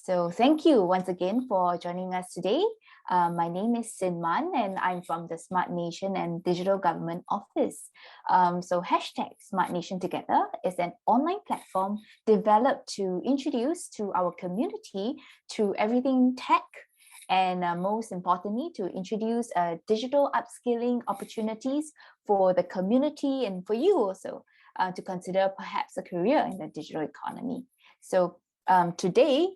So thank you once again for joining us today. My name is Sinman and I'm from the Smart Nation and Digital Government Office. So hashtag Smart Nation Together is an online platform developed to introduce to our community to everything tech, and most importantly, to introduce digital upskilling opportunities for the community and for you also to consider perhaps a career in the digital economy. So today,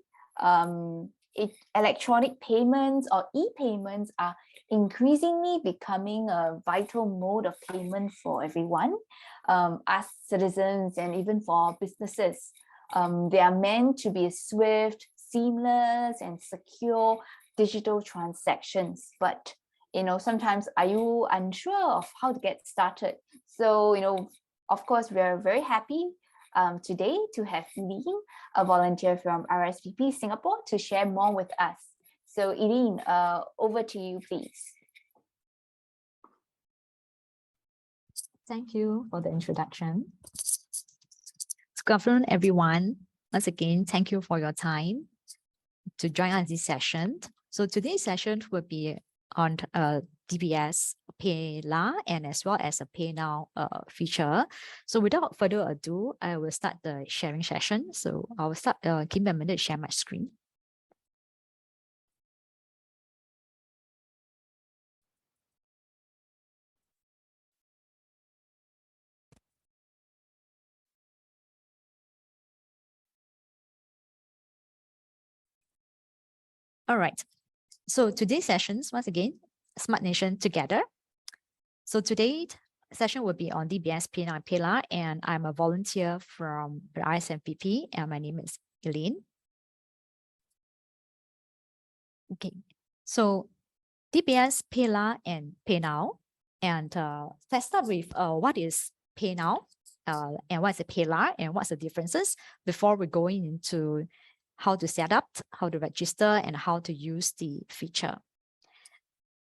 electronic payments or e-payments are increasingly becoming a vital mode of payment for everyone, as citizens and even for businesses. They are meant to be swift, seamless, and secure digital transactions. But sometimes are you unsure of how to get started? So of course, we are very happy today to have Eileen, a volunteer from RSVP Singapore, to share more with us. So Eileen, over to you, please. Thank you for the introduction. Good afternoon, everyone. Once again, thank you for your time to join us this session. So today's session will be on Dbs Payla and as well as a Paynow feature. So without further ado, I will start the sharing session. So I will start, give me a minute to share my screen. All right. So today's sessions, once again, Smart Nation Together. So today's session will be on Dbs Paynow and Payla, and I'm a volunteer from the RSVP, and my name is Elaine. Okay, so Dbs Payla and Paynow, and let's start with what is Paynow, and what's a Payla, and what's the differences before we go into how to set up, how to register, and how to use the feature.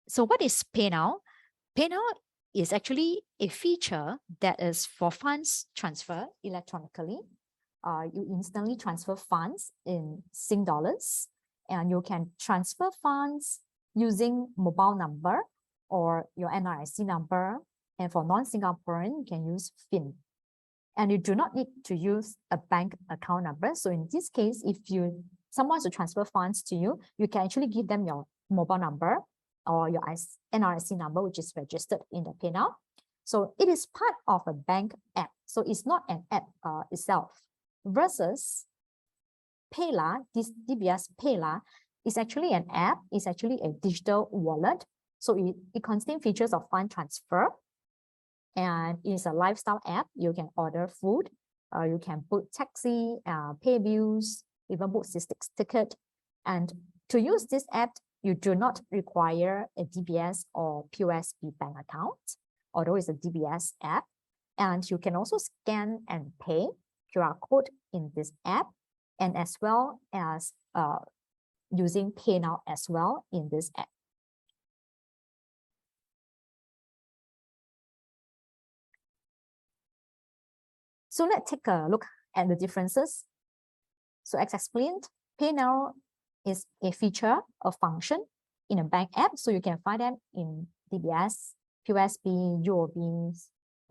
So what is Paynow? Paynow is actually a feature that is for funds transfer electronically. You instantly transfer funds in Sing dollars, and you can transfer funds using mobile number or your NRIC number. And for non-Singaporean, you can use PIN. And you do not need to use a bank account number. So in this case, if someone wants to transfer funds to you, you can actually give them your mobile number or your NRIC number, which is registered in the Paynow. So it is part of a bank app. So it's not an app itself. Versus Payla, this Dbs Payla is actually an app. It's actually a digital wallet. So it contains features of fund transfer. And it's a lifestyle app. You can order food, you can book taxi, pay bills, even book ticket. And to use this app, you do not require a DBS or POSB bank account, although it's a DBS app. And you can also scan and pay QR code in this app, and as well as using Paynow as well in this app. So let's take a look at the differences. So as explained, Paynow is a feature or function in a bank app. So you can find them in DBS, POSB, UOB,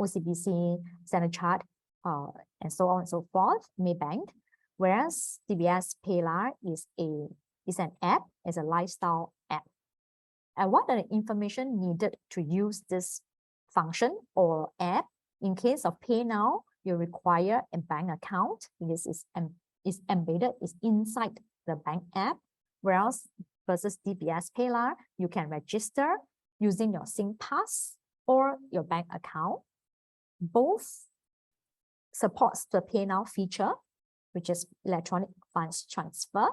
OCBC, Standard Chartered, and so on and so forth, Maybank. Whereas Dbs Payla is an app, is a lifestyle app. And what are the information needed to use this function or app? In case of Paynow, you require a bank account. This is embedded, is inside the bank app. Whereas versus Dbs Payla, you can register using your SingPass or your bank account. Both supports the Paynow feature, which is electronic funds transfer.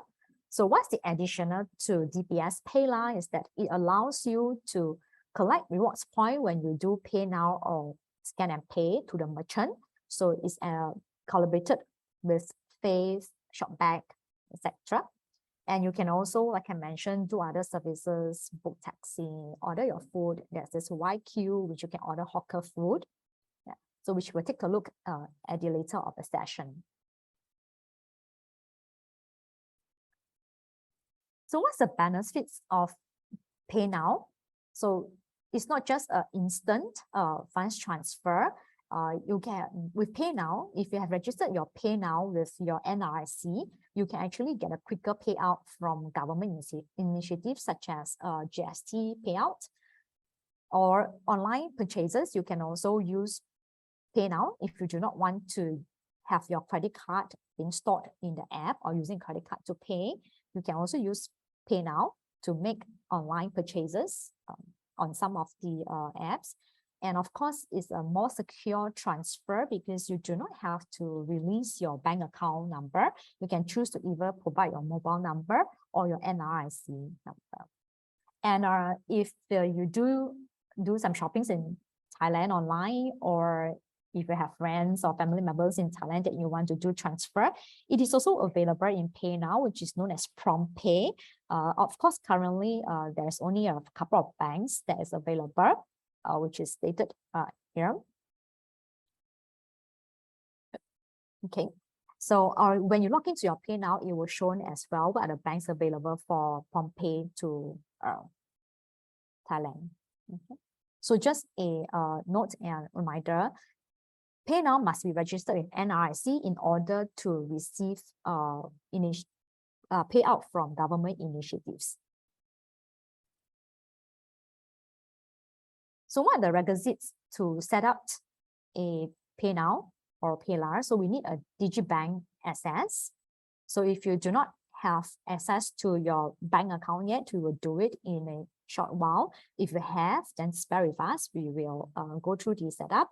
So what's the additional to Dbs Payla is that it allows you to collect rewards point when you do Paynow or scan and pay to the merchant. So it's collaborated with Face, Shopback, etc. And you can also, like I mentioned, do other services, book taxi, order your food. There's this YQ, which you can order hawker food. Yeah. So which we'll take a look at the later of the session. So what's the benefits of Paynow? So it's not just an instant funds transfer. You can, with Paynow, if you have registered your Paynow with your NRIC, you can actually get a quicker payout from government initiatives such as GST payout or online purchases. You can also use Paynow if you do not want to have your credit card being stored in the app or using credit card to pay. You can also use Paynow to make online purchases on some of the apps. And of course, it's a more secure transfer because you do not have to release your bank account number. You can choose to either provide your mobile number or your NRIC number. And if you do some shoppings in Thailand online, or if you have friends or family members in Thailand that you want to do transfer, it is also available in Paynow, which is known as Prompt Pay. Of course, currently there's only a couple of banks that is available, which is stated here. Okay, so when you log into your Paynow, it will show as well what are the banks available for Prompt Pay to Thailand. Okay. So just a note and reminder, Paynow must be registered with NRIC in order to receive payout from government initiatives. So what are the requisites to set up a Paynow or Payla? So we need a digibank access. So if you do not have access to your bank account yet, we will do it in a short while. If you have, then bear with us. We will go through the setup.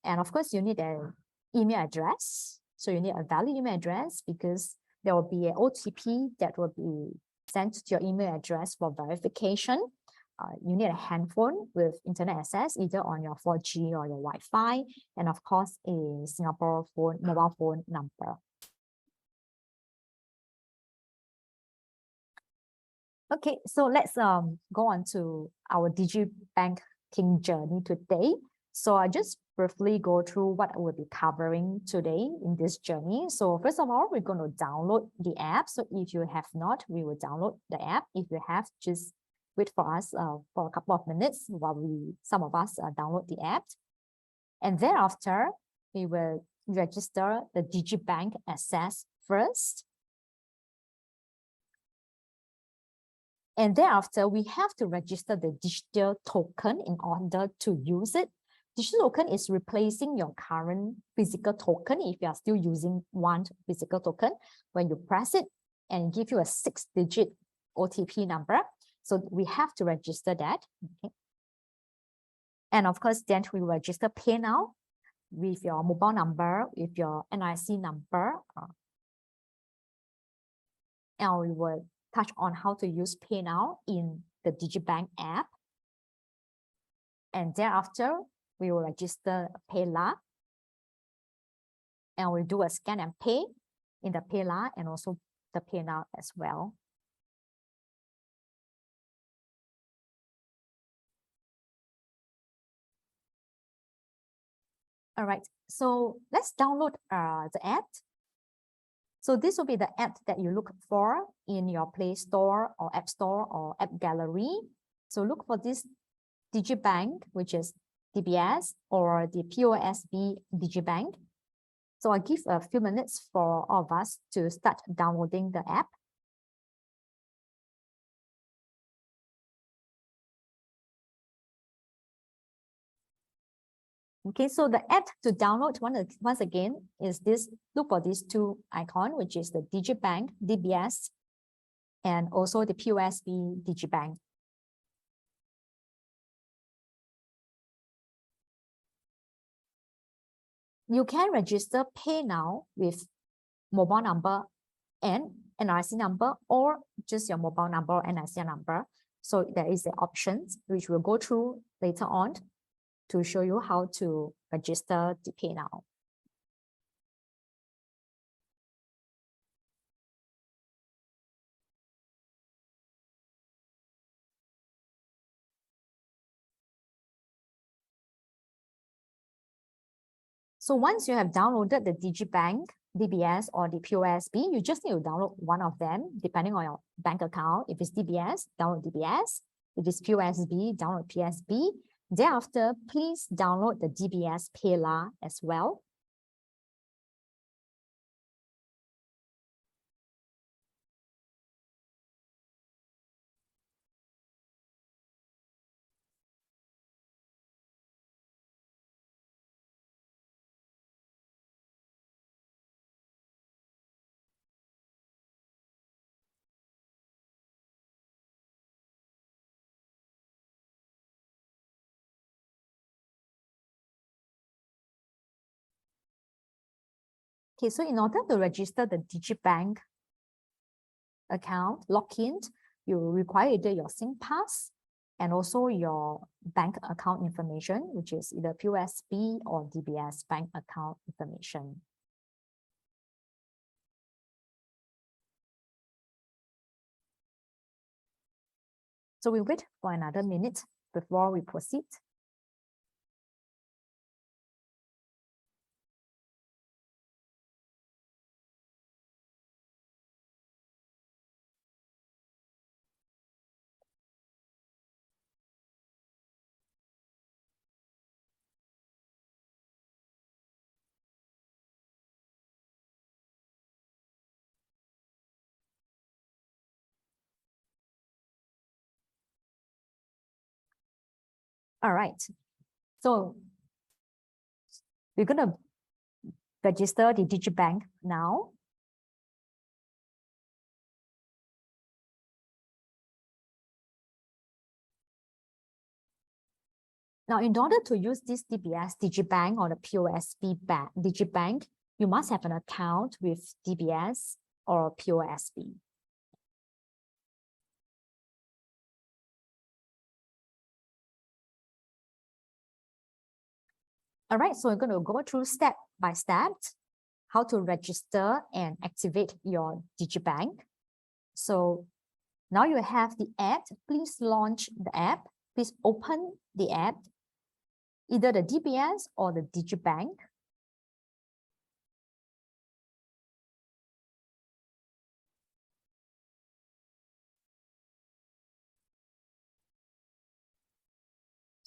And of course, you need an email address. So you need a valid email address because there will be an OTP that will be sent to your email address for verification. You need a handphone with internet access, either on your 4G or your Wi-Fi, and of course, a Singapore mobile phone number. Okay, so let's go on to our digibanking journey today. So I just briefly go through what we'll be covering today in this journey. So first of all, we're going to download the app. So if you have not, we will download the app. If you have, just wait for us for a couple of minutes while some of us download the app. And thereafter, we will register the digibank access first. And thereafter, we have to register the digital token in order to use it. Digital token is replacing your current physical token if you are still using one physical token. When you press it and give you a 6-digit OTP number, so we have to register that. Okay. And of course, then we register Paynow with your mobile number, with your NRIC number. And we will touch on how to use Paynow in the digibank app. And thereafter, we will register Payla. And we'll do a scan and pay in the Payla and also the Paynow as well. All right, so let's download the app. So this will be the app that you look for in your Play Store or App Store or App Gallery. So look for this digibank, which is DBS or the POSB digibank. So I'll give a few minutes for all of us to start downloading the app. Okay, so the app to download once again is this. Look for these two icons, which is the digibank, DBS, and also the POSB digibank. You can register Paynow with mobile number and NRIC number, or just your mobile number or NRIC number. So there is the options which we'll go through later on to show you how to register the Paynow. So once you have downloaded the digibank DBS or the POSB, you just need to download one of them depending on your bank account. If it's DBS, download DBS. If it's POSB, download POSB. Thereafter, please download the Dbs Payla as well. Okay, so in order to register the digibank account login, you require either your SingPass and also your bank account information, which is either POSB or DBS bank account information. So we wait for another minute before we proceed. All right, so we're going to register the digibank now. Now, in order to use this DBS digibank or the POSB digibank, you must have an account with DBS or POSB. All right, so we're going to go through step by step how to register and activate your digibank. So now you have the app. Please launch the app. Please open the app, either the DBS or the digibank.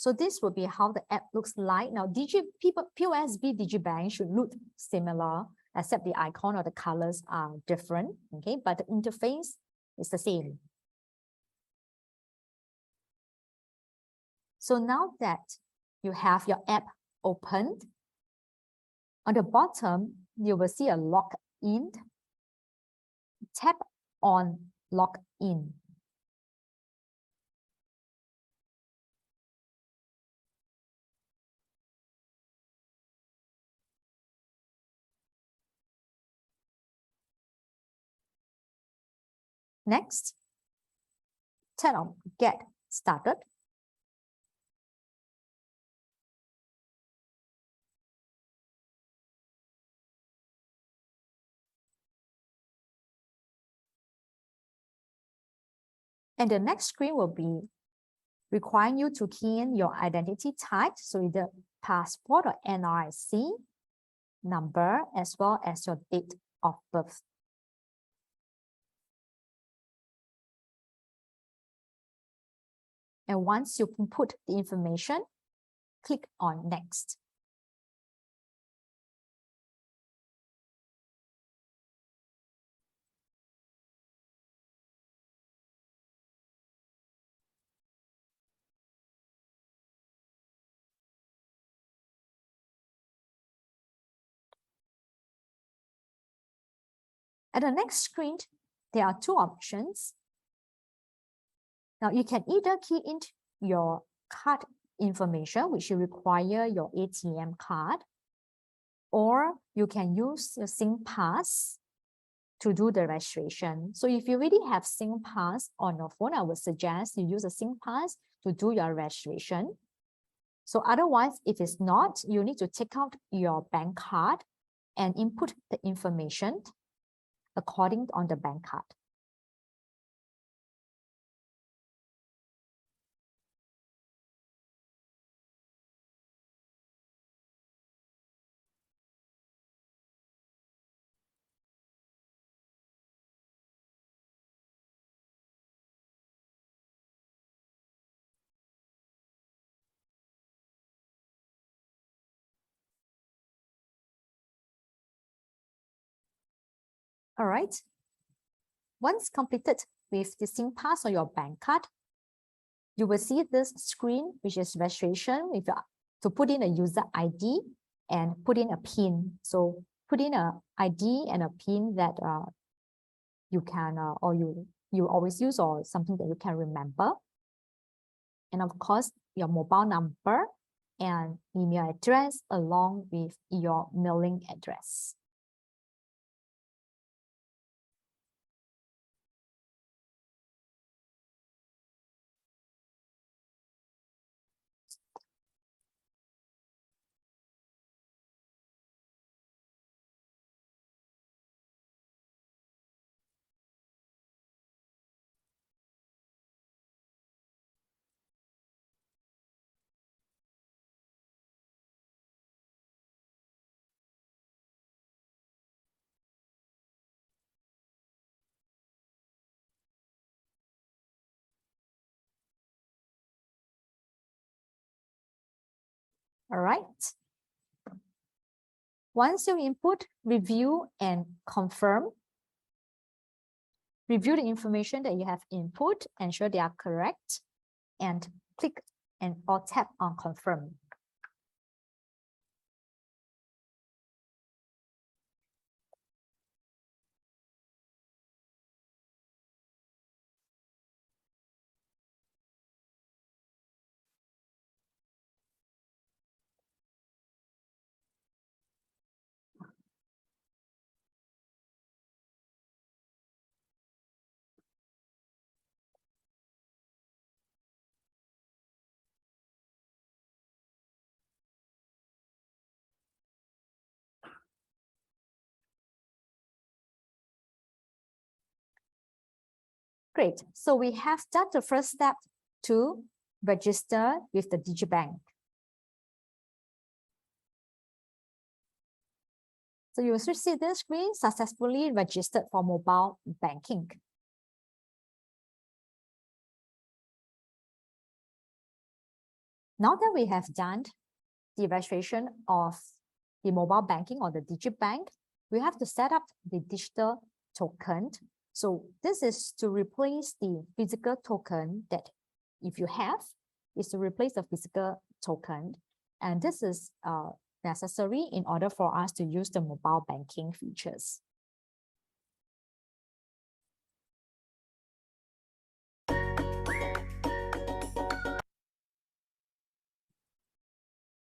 So this will be how the app looks like. Now, POSB digibank should look similar, except the icon or the colors are different, okay? But the interface is the same. So now that you have your app opened, on the bottom, you will see a login. Tap on login. Next, turn on Get Started. And the next screen will be requiring you to key in your identity type, so either passport or NRIC number, as well as your date of birth. And once you input the information, click on Next. At the next screen, there are two options. Now, you can either key in your card information, which you require your ATM card, or you can use your SingPass to do the registration. So if you already have SingPass on your phone, I would suggest you use a SingPass to do your registration. So otherwise, if it's not, you need to take out your bank card and input the information according on the bank card. All right. Once completed with the SingPass or your bank card, you will see this screen, which is registration with to put in a user ID and put in a PIN. So put in a ID and a PIN that you can or you always use, or something that you can remember. And of course, your mobile number and email address along with your mailing address. All right. Once you input, review and confirm. Review the information that you have input, ensure they are correct, and click or tap on confirm. Great. So we have done the first step to register with the digibank. So you will see this screen successfully registered for mobile banking. Now that we have done the registration of the mobile banking or the digibank, we have to set up the digital token. So this is to replace the physical token that if you have, is to replace the physical token. And this is necessary in order for us to use the mobile banking features.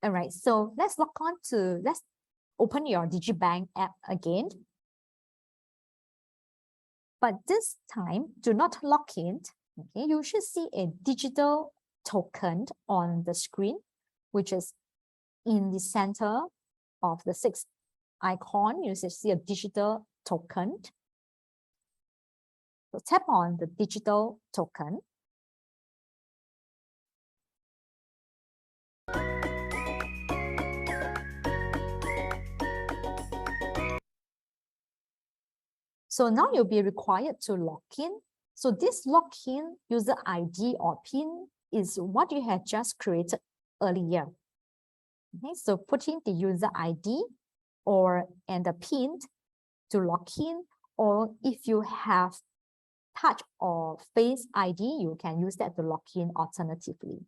All right, so let's open your digibank app again. But this time, do not log in. Okay, you should see a digital token on the screen, which is in the center of the sixth icon. You should see a digital token. So tap on the digital token. So now you'll be required to log in. So this login user ID or PIN is what you had just created earlier. Okay, so put in the user ID and the PIN to log in, or if you have touch or face ID, you can use that to log in alternatively.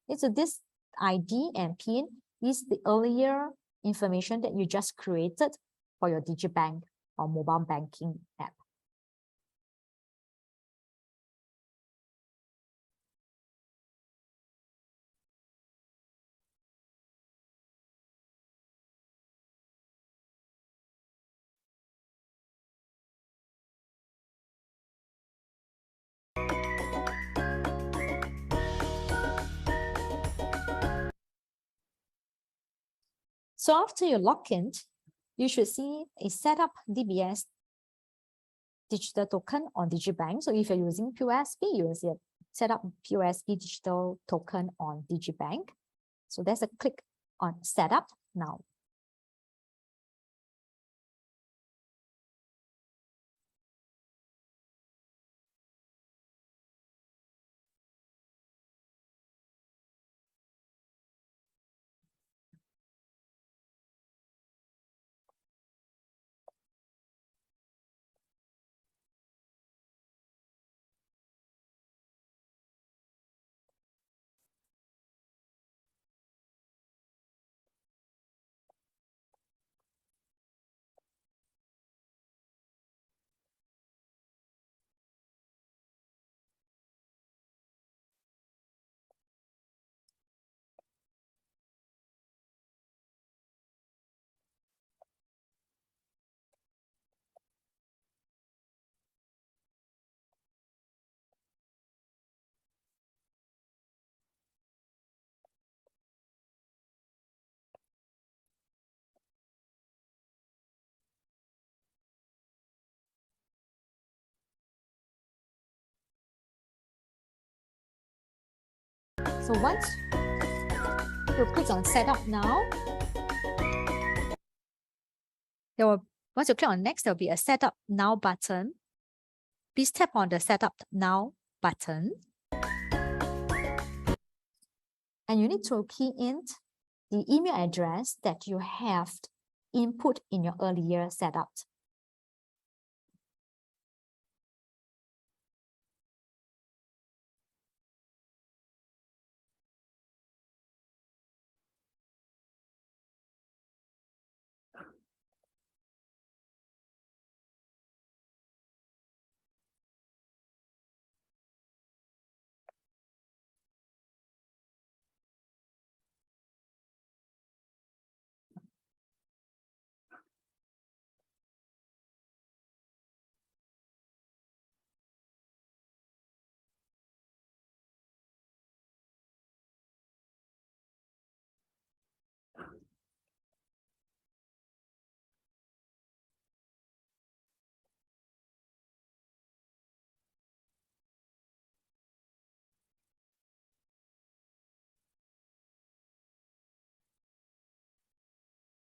Okay, so this ID and PIN is the earlier information that you just created for your digibank or mobile banking app. So after you log in, you should see a setup DBS digital token on digibank. So if you're using POSB, you will see a setup POSB digital token on digibank. So there's a click on setup now. So once you click on Set Up Now, once you click on Next, there will be a Set Up Now button. Please tap on the Set Up Now button. And you need to key in the email address that you have input in your earlier setup.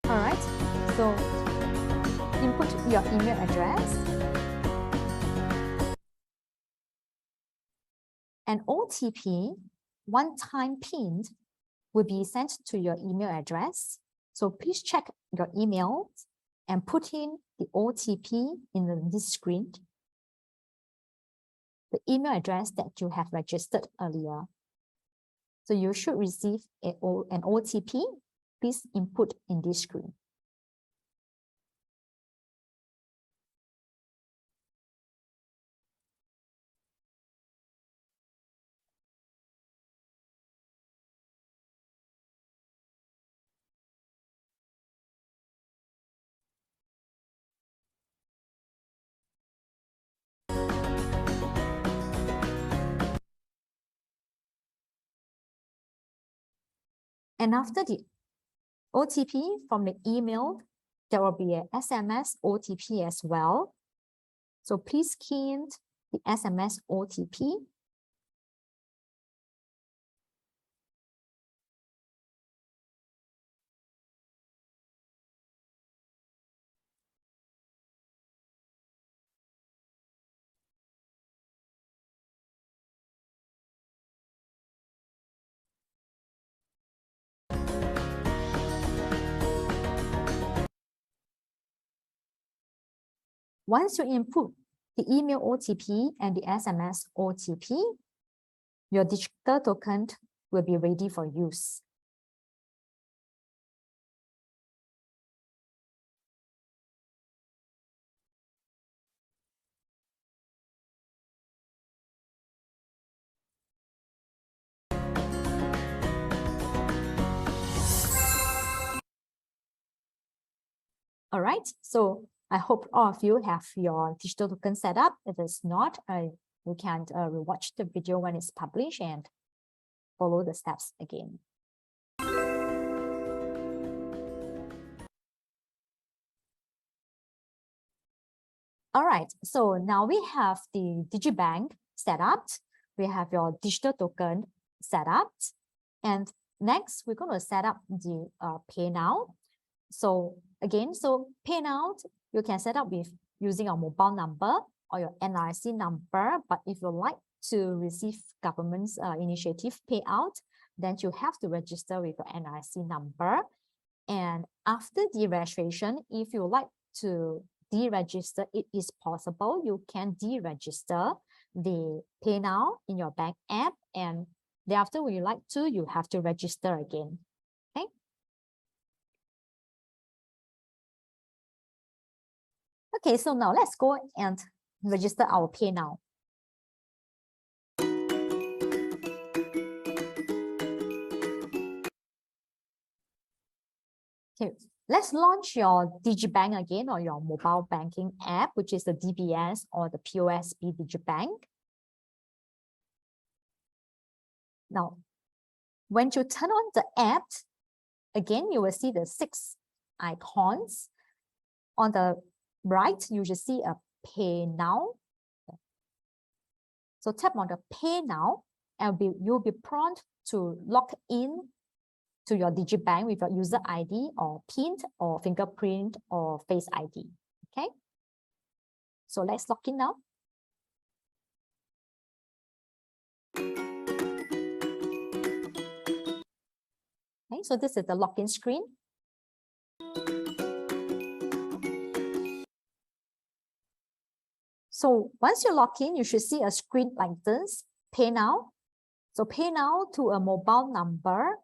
All right, so input your email address. An OTP, one-time PIN, will be sent to your email address. So please check your email and put in the OTP in this screen, the email address that you have registered earlier. So you should receive an OTP. Please input in this screen. And after the OTP from the email, there will be an SMS OTP as well. So please key in the SMS OTP. Once you input the email OTP and the SMS OTP, your digital token will be ready for use. All right, so I hope all of you have your digital token set up. If it's not, you can rewatch the video when it's published and follow the steps again. All right, so now we have the DigiBank set up. We have your digital token set up. And next, we're going to set up the Paynow. So again, so Paynow, you can set up with using your mobile number or your NRIC number. But if you like to receive government's initiative payout, then you have to register with your NRIC number. And after the registration, if you like to deregister, it is possible. You can deregister the Paynow in your bank app, and thereafter, when you like to, you have to register again. Okay. Okay, so now let's go and register our Paynow. Okay, let's launch your DigiBank again, or your mobile banking app, which is the DBS or the POSB DigiBank. Now, when you turn on the app, again, you will see the 6 icons. On the right, you should see a Paynow. So tap on the Paynow, and you'll be prompted to log in to your digibank with your user ID or PIN or fingerprint or Face ID. Okay, so let's log in now. Okay, so this is the login screen. So once you log in, you should see a screen like this, Pay Now. So pay now to a mobile number,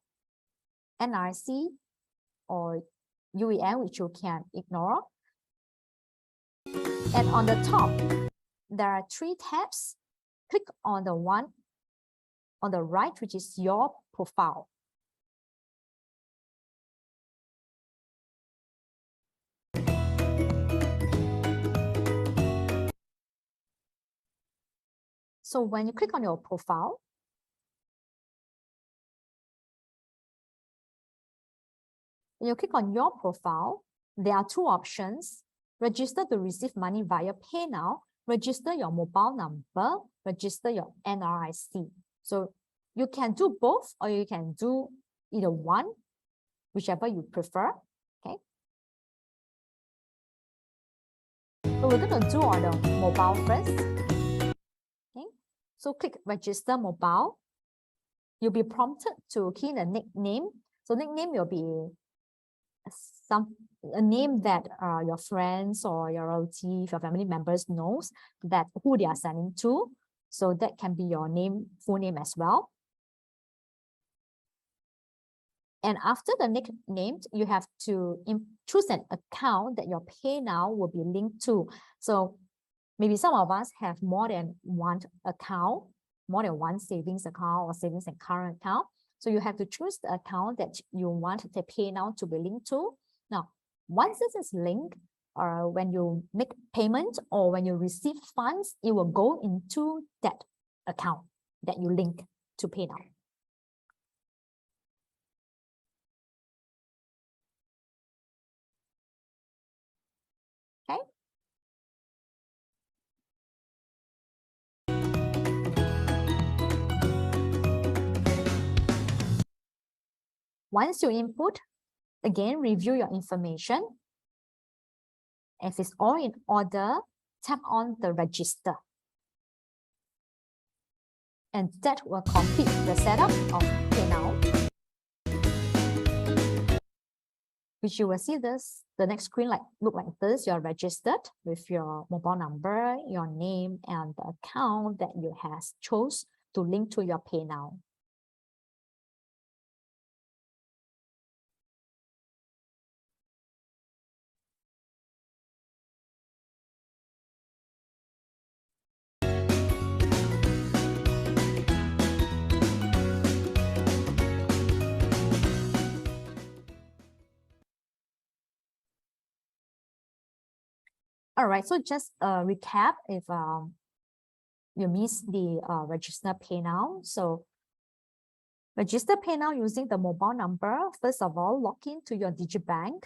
NRC or UEN, which you can ignore. And on the top, there are 3 tabs. Click on the one on the right, which is your profile. So when you click on your profile, when you click on your profile, there are 2 options. Register to receive money via Pay Now, register your mobile number, register your NRIC. So you can do both, or you can do either one, whichever you prefer. Okay. So we're going to do on the mobile first. Okay. So click register mobile. You'll be prompted to key in a nickname. So nickname will be a name that your friends or your relative, your family members knows that who they are sending to. So that can be your name, full name as well. And after the nickname, you have to choose an account that your Pay Now will be linked to. So maybe some of us have more than one account, more than one savings account or savings and current account. So you have to choose the account that you want the Pay Now to be linked to. Now, once this is linked, when you make payment or when you receive funds, it will go into that account that you link to Pay Now. Okay. Once you input, again, review your information. If it's all in order, tap on the register. And that will complete the setup of Pay Now. Which you will see this, the next screen look like this. You're registered with your mobile number, your name, and the account that you have chose to link to your Pay Now. All right, so just recap if you missed the register Pay Now. So register Pay Now using the mobile number. First of all, log in to your digibank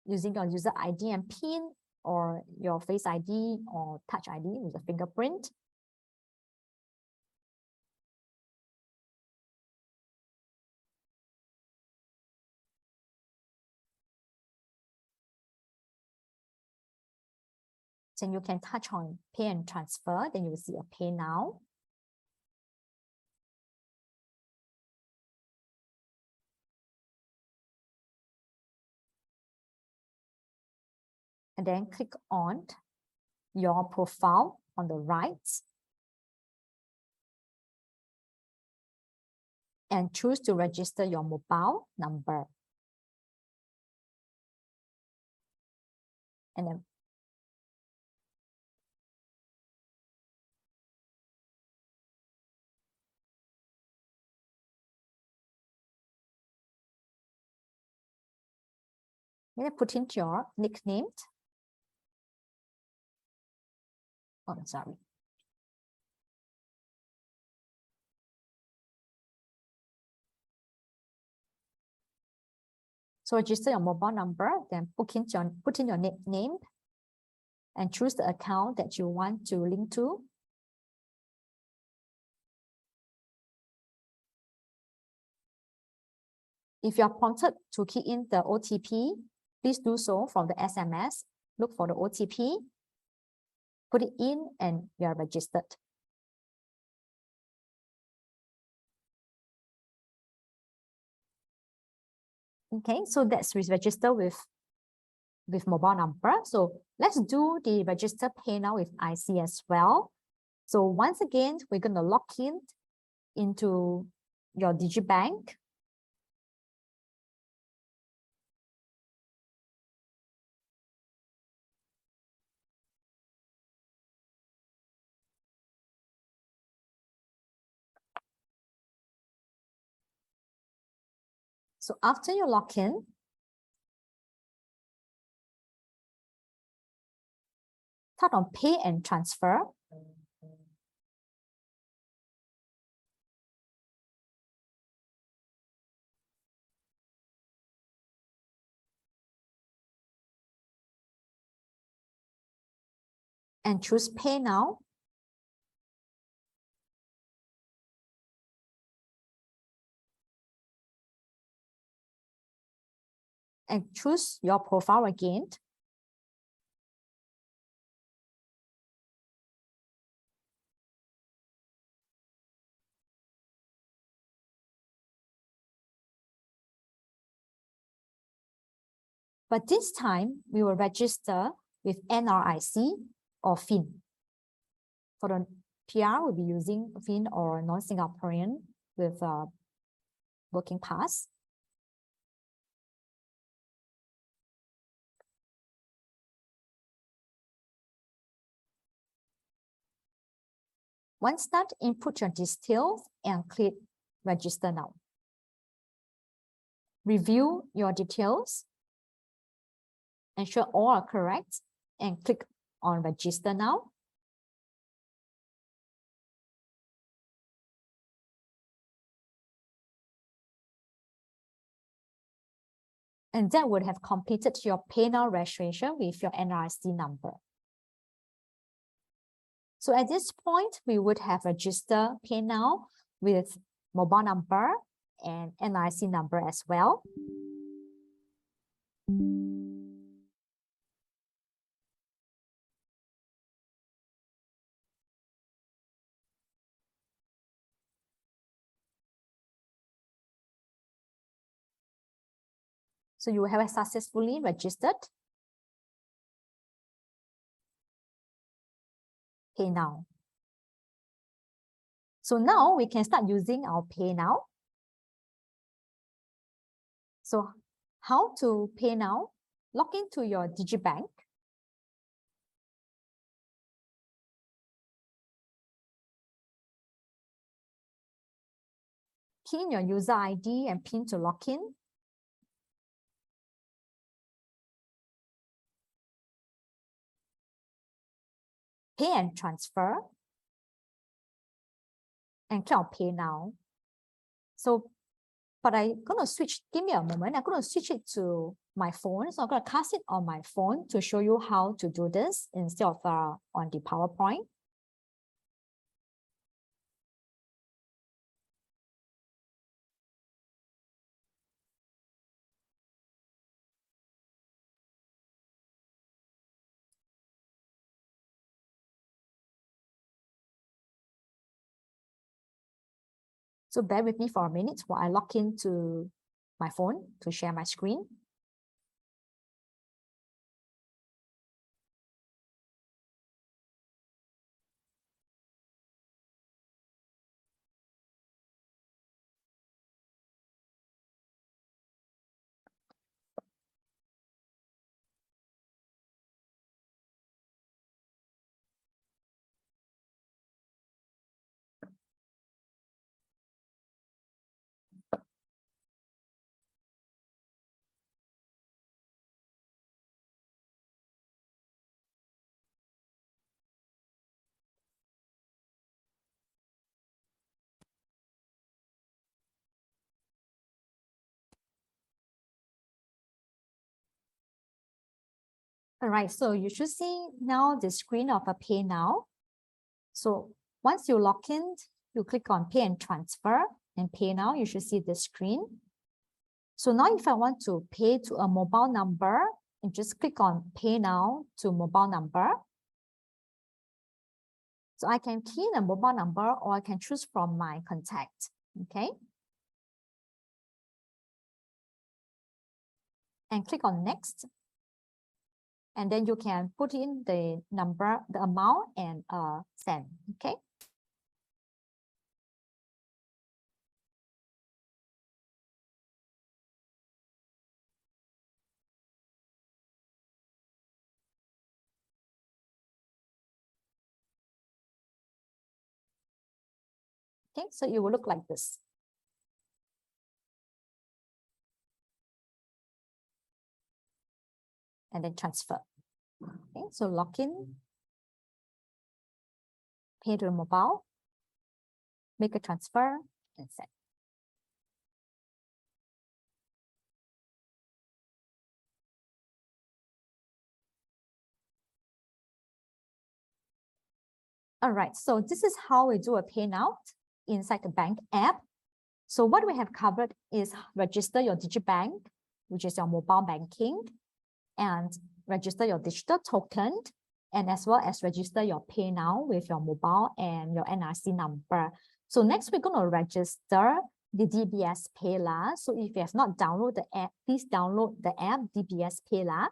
using your user ID and PIN or your Face ID or Touch ID with a fingerprint. Then you can touch on Pay and Transfer. Then you will see a Pay Now. And then click on your profile on the right. And choose to register your mobile number. And then put in your nickname. Oh, sorry. So register your mobile number, then put in your nickname and choose the account that you want to link to. If you are prompted to key in the OTP, please do so from the SMS. Look for the OTP, put it in, and you are registered. Okay, so that's register with mobile number. So let's do the register pay now with IC as well. So once again, we're going to log in into your digibank. So after you log in, tap on Pay and Transfer. And choose Pay Now. And choose your profile again. But this time, we will register with NRIC or FIN. For the PR, we'll be using FIN or non-Singaporean with working pass. Once that, input your details and click Register Now. Review your details. Ensure all are correct and click on Register Now. And that would have completed your PayNow registration with your NRIC number. So at this point, we would have registered PayNow with mobile number and NRIC number as well. So you have successfully registered PayNow. So now we can start using our PayNow. So how to pay now? Log into your digibank. Key in your user ID and PIN to log in. Pay and transfer. And click on Pay Now. So, but I'm going to switch, give me a moment. I'm going to switch it to my phone. So I'm going to cast it on my phone to show you how to do this instead of on the PowerPoint. So bear with me for a minute while I log into my phone to share my screen. All right, so you should see now the screen of a Pay Now. So once you log in, you click on Pay and Transfer and Pay Now, you should see the screen. So now if I want to pay to a mobile number, and just click on Pay Now to mobile number. So I can key in a mobile number or I can choose from my contact, okay? And click on Next. And then you can put in the number, the amount, and send, okay? Okay, so it will look like this. And then transfer. Okay, so log in, pay to the mobile, make a transfer, and send. All right, so this is how we do a pay now inside the bank app. So what we have covered is register your digibank, which is your mobile banking, and register your digital token, and as well as register your pay now with your mobile and your NRC number. So next we're going to register the Dbs Payla. So if you have not downloaded the app, please download the app Dbs Payla.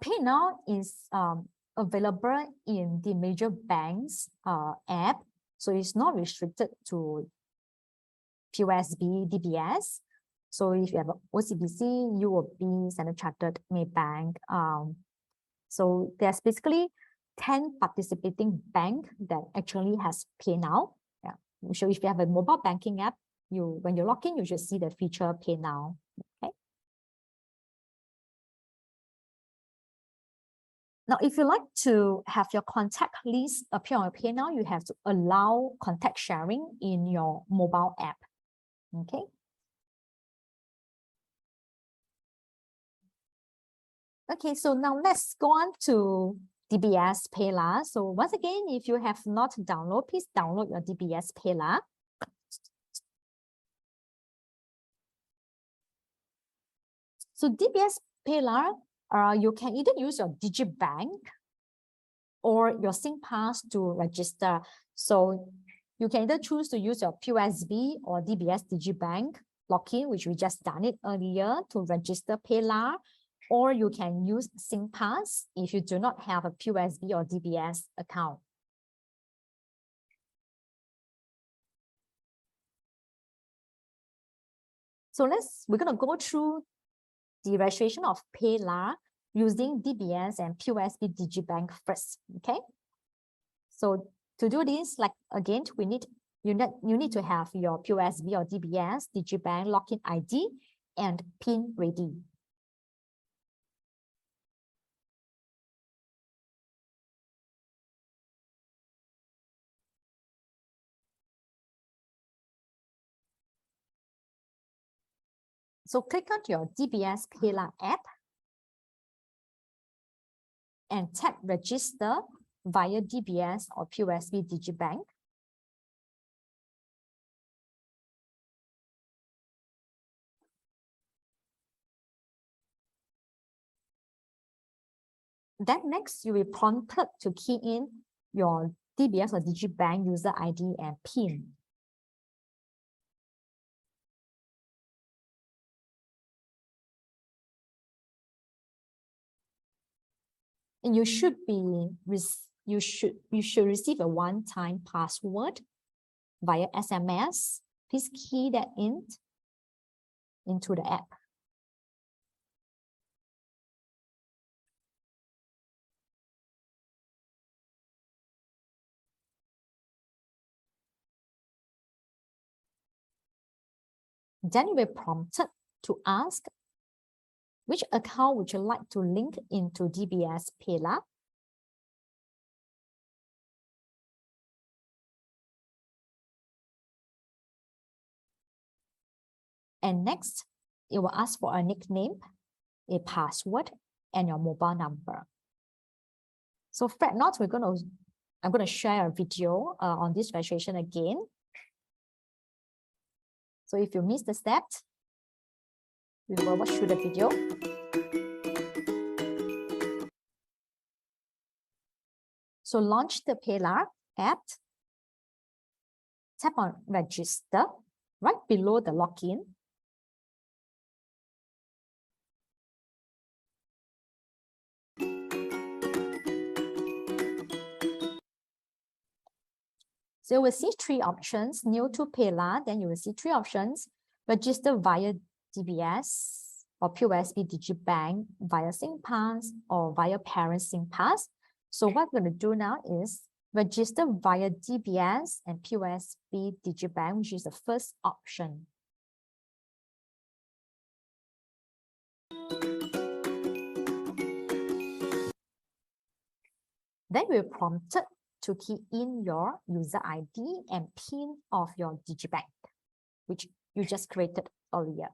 Pay now is available in the major banks app, so it's not restricted to POSB, DBS. So if you have OCBC, UOB, Standard Chartered, Maybank, so there's basically 10 participating bank that actually has Pay Now. Yeah. So if you have a mobile banking app, when you log in, you should see the feature Pay Now. Okay. Now, if you like to have your contact list appear on your Pay Now, you have to allow contact sharing in your mobile app. Okay. Okay, so now let's go on to Dbs Payla. So once again, if you have not downloaded, please download your Dbs Payla. So Dbs Payla, you can either use your digibank or your SingPass to register. So you can either choose to use your POSB or Dbs Digibank login, which we just done it earlier to register Payla, or you can use SingPass if you do not have a POSB or Dbs account. So we're going to go through the registration of Payla using Dbs and POSB Digibank first, okay? So to do this, like again, you need to have your POSB or Dbs Digibank login ID and PIN ready. So click on your Dbs Payla app and tap register via Dbs or POSB Digibank. Then next, you will be prompted to key in your Dbs or Digibank user ID and PIN. And you should receive a one-time password via SMS. Please key that into the app. Then you will be prompted to ask which account would you like to link into Dbs Payla. And next, it will ask for a nickname, a password, and your mobile number. So fret not, I'm going to share a video on this registration again. So if you miss the step, we will watch through the video. So launch the Payla app. Tap on register right below the login. So you will see three options: new to Payla. Then you will see three options: register via DBS or POSB Digibank via SingPass or via parent SingPass. So what we're going to do now is register via DBS and POSB Digibank, which is the first option. Then we're prompted to key in your user ID and PIN of your Digibank, which you just created earlier.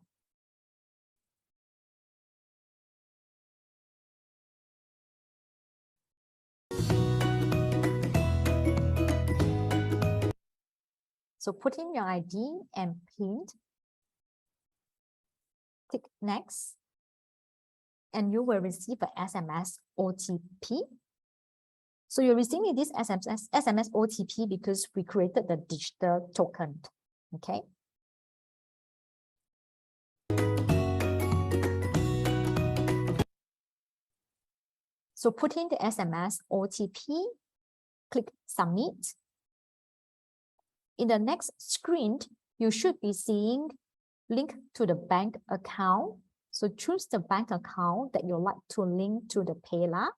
So put in your ID and PIN, click next, and you will receive an SMS OTP. So you're receiving this SMS OTP because we created the digital token, okay? So put in the SMS OTP, click submit. In the next screen, you should be seeing link to the bank account. So choose the bank account that you like to link to the Payla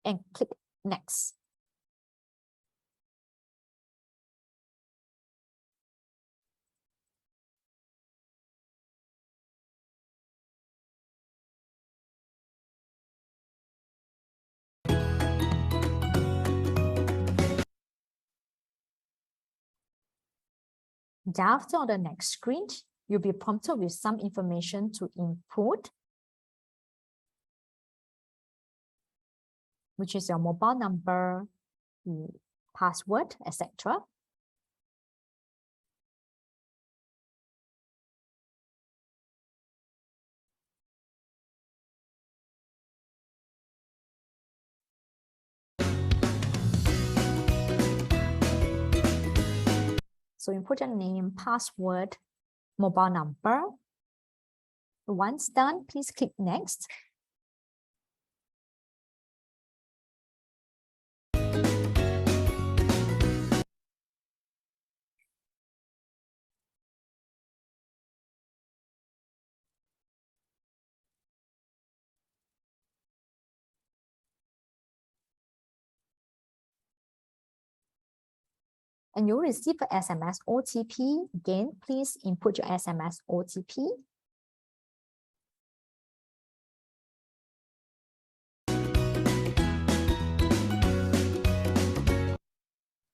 and click next. After on the next screen, you'll be prompted with some information to input, which is your mobile number, password, etc. So input your name, password, mobile number. Once done, please click next. And you'll receive an SMS OTP. Again, please input your SMS OTP.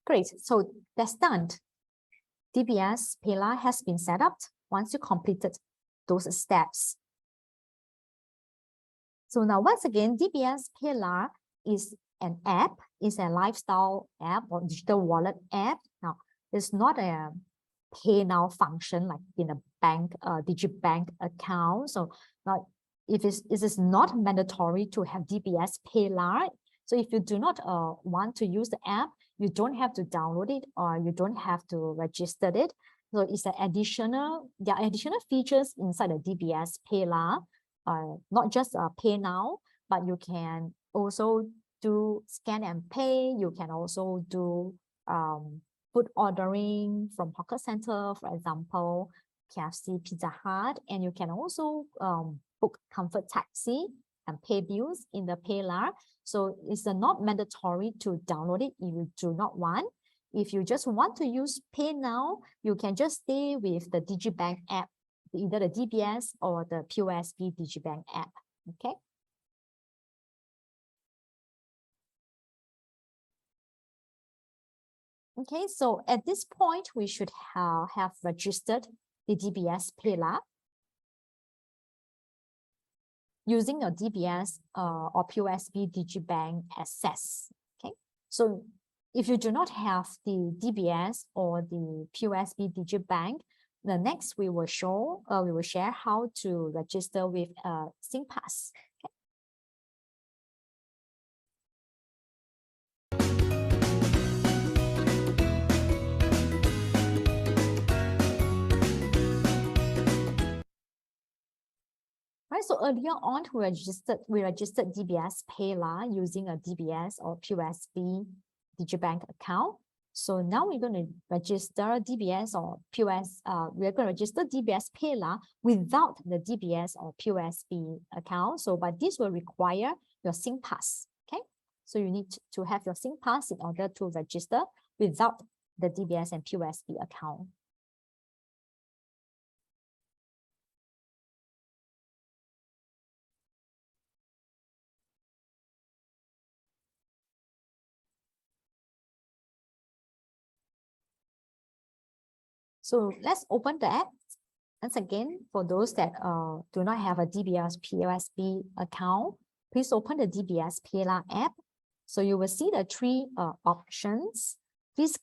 Great, so that's done. Dbs Payla has been set up once you completed those steps. So now once again, Dbs Payla is an app, is a lifestyle app or digital wallet app. Now, it's not a pay now function like in a bank, digibank account. So now, it is not mandatory to have Dbs Payla. So if you do not want to use the app, you don't have to download it or you don't have to register it. So it's an additional, there are additional features inside the Dbs Payla, not just pay now, but you can also do scan and pay. You can also do food ordering from hawker center, for example, KFC, Pizza Hut, and you can also book comfort taxi and pay bills in the Payla. So it's not mandatory to download it if you do not want. If you just want to use Pay Now, you can just stay with the Digibank app, either the DBS or the POSB Digibank app. Okay. Okay, so at this point, we should have registered the Dbs Payla. using your DBS or POSB Digibank access. Okay, so if you do not have the DBS or the POSB Digibank, the next we will share how to register with SingPass. Okay. Right, so earlier on we registered Dbs Payla using a DBS or POSB Digibank account. So now we're going to register DBS or we're going to register Dbs Payla without the DBS or POSB account. So, but this will require your SingPass. Okay, so you need to have your SingPass in order to register without the DBS and POSB account. So let's open the app. Once again, for those that do not have a DBS POSB account, please open the Dbs Payla app. So you will see the three options. Please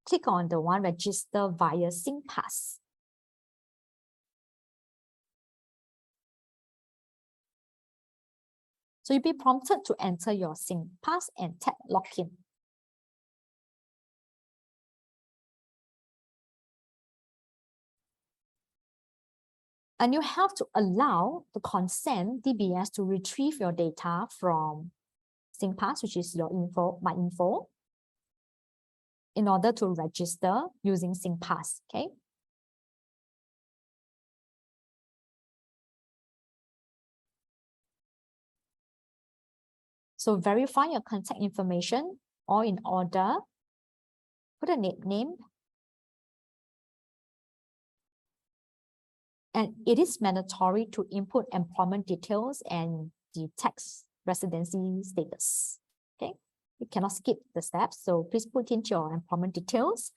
click on the one register via SingPass. So you'll be prompted to enter your SingPass and tap login. And you have to allow the consent DBS to retrieve your data from SingPass, which is your my info, in order to register using SingPass. Okay. So verify your contact information all in order. Put a nickname. And it is mandatory to input employment details and the tax residency status. Okay, you cannot skip the steps. So please put in your employment details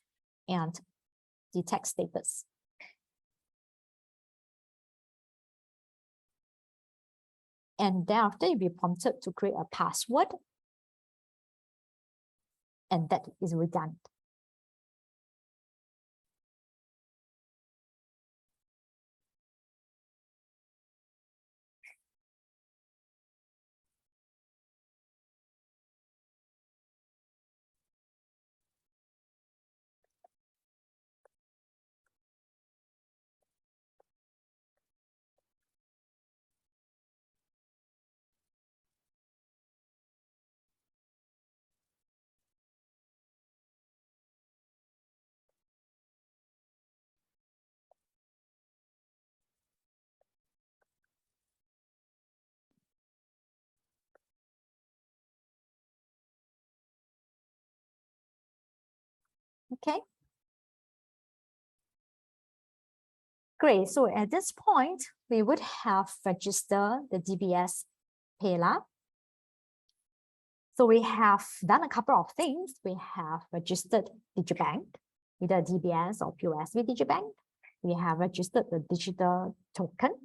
and the tax status. And thereafter, you'll be prompted to create a password. And that is redundant. Okay. Great. So at this point, we would have registered the Dbs Payla. So we have done a couple of things. We have registered Digibank, either DBS or POSB Digibank. We have registered the digital token.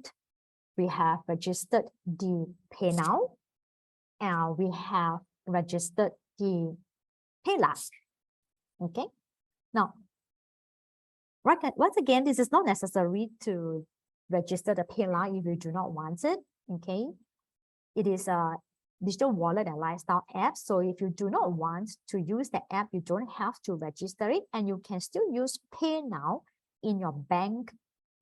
We have registered the Paynow, and we have registered the Payla. Okay. Now, once again, this is not necessary to register the Payla if you do not want it. Okay. It is a digital wallet and lifestyle app. So if you do not want to use the app, you don't have to register it, and you can still use Paynow in your bank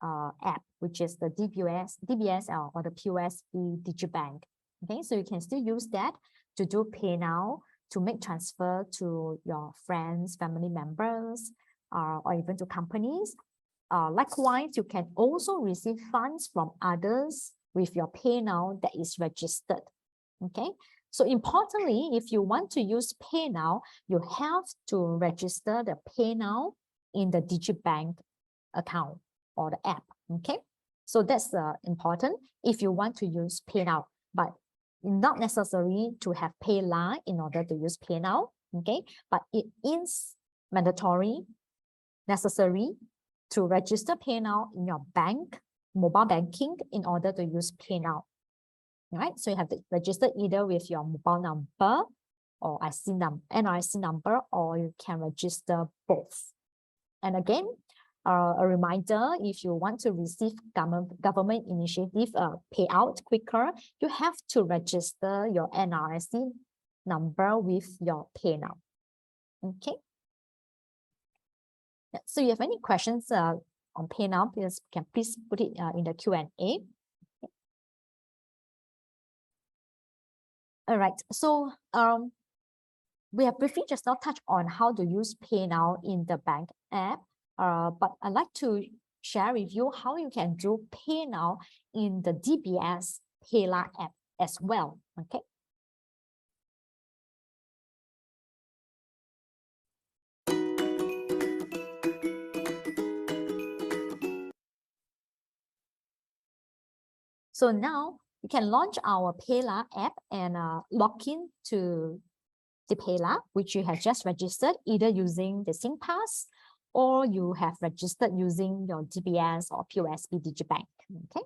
app, which is the DBS or the POSB Digibank. Okay, so you can still use that to do Paynow, to make transfer to your friends, family members, or even to companies. Likewise, you can also receive funds from others with your Paynow that is registered. Okay, so importantly, if you want to use Paynow, you have to register the Paynow in the Digibank account or the app. Okay, so that's important if you want to use Paynow, but not necessary to have Payla in order to use Paynow. Okay, but it is mandatory, necessary to register Paynow in your bank, mobile banking, in order to use Paynow. right? So you have to register either with your mobile number or NRIC number, or you can register both. And again, a reminder, if you want to receive government initiative payout quicker, you have to register your NRIC number with your Paynow. Okay. So you have any questions on Paynow, please put it in the Q&A. All right, so we have briefly just now touched on how to use Paynow in the bank app, but I'd like to share with you how you can do Paynow in the Dbs Payla app as well. Okay. So now you can launch our Payla app and log in to the Payla, which you have just registered either using the SingPass or you have registered using your DBS or POSB Digibank. Okay.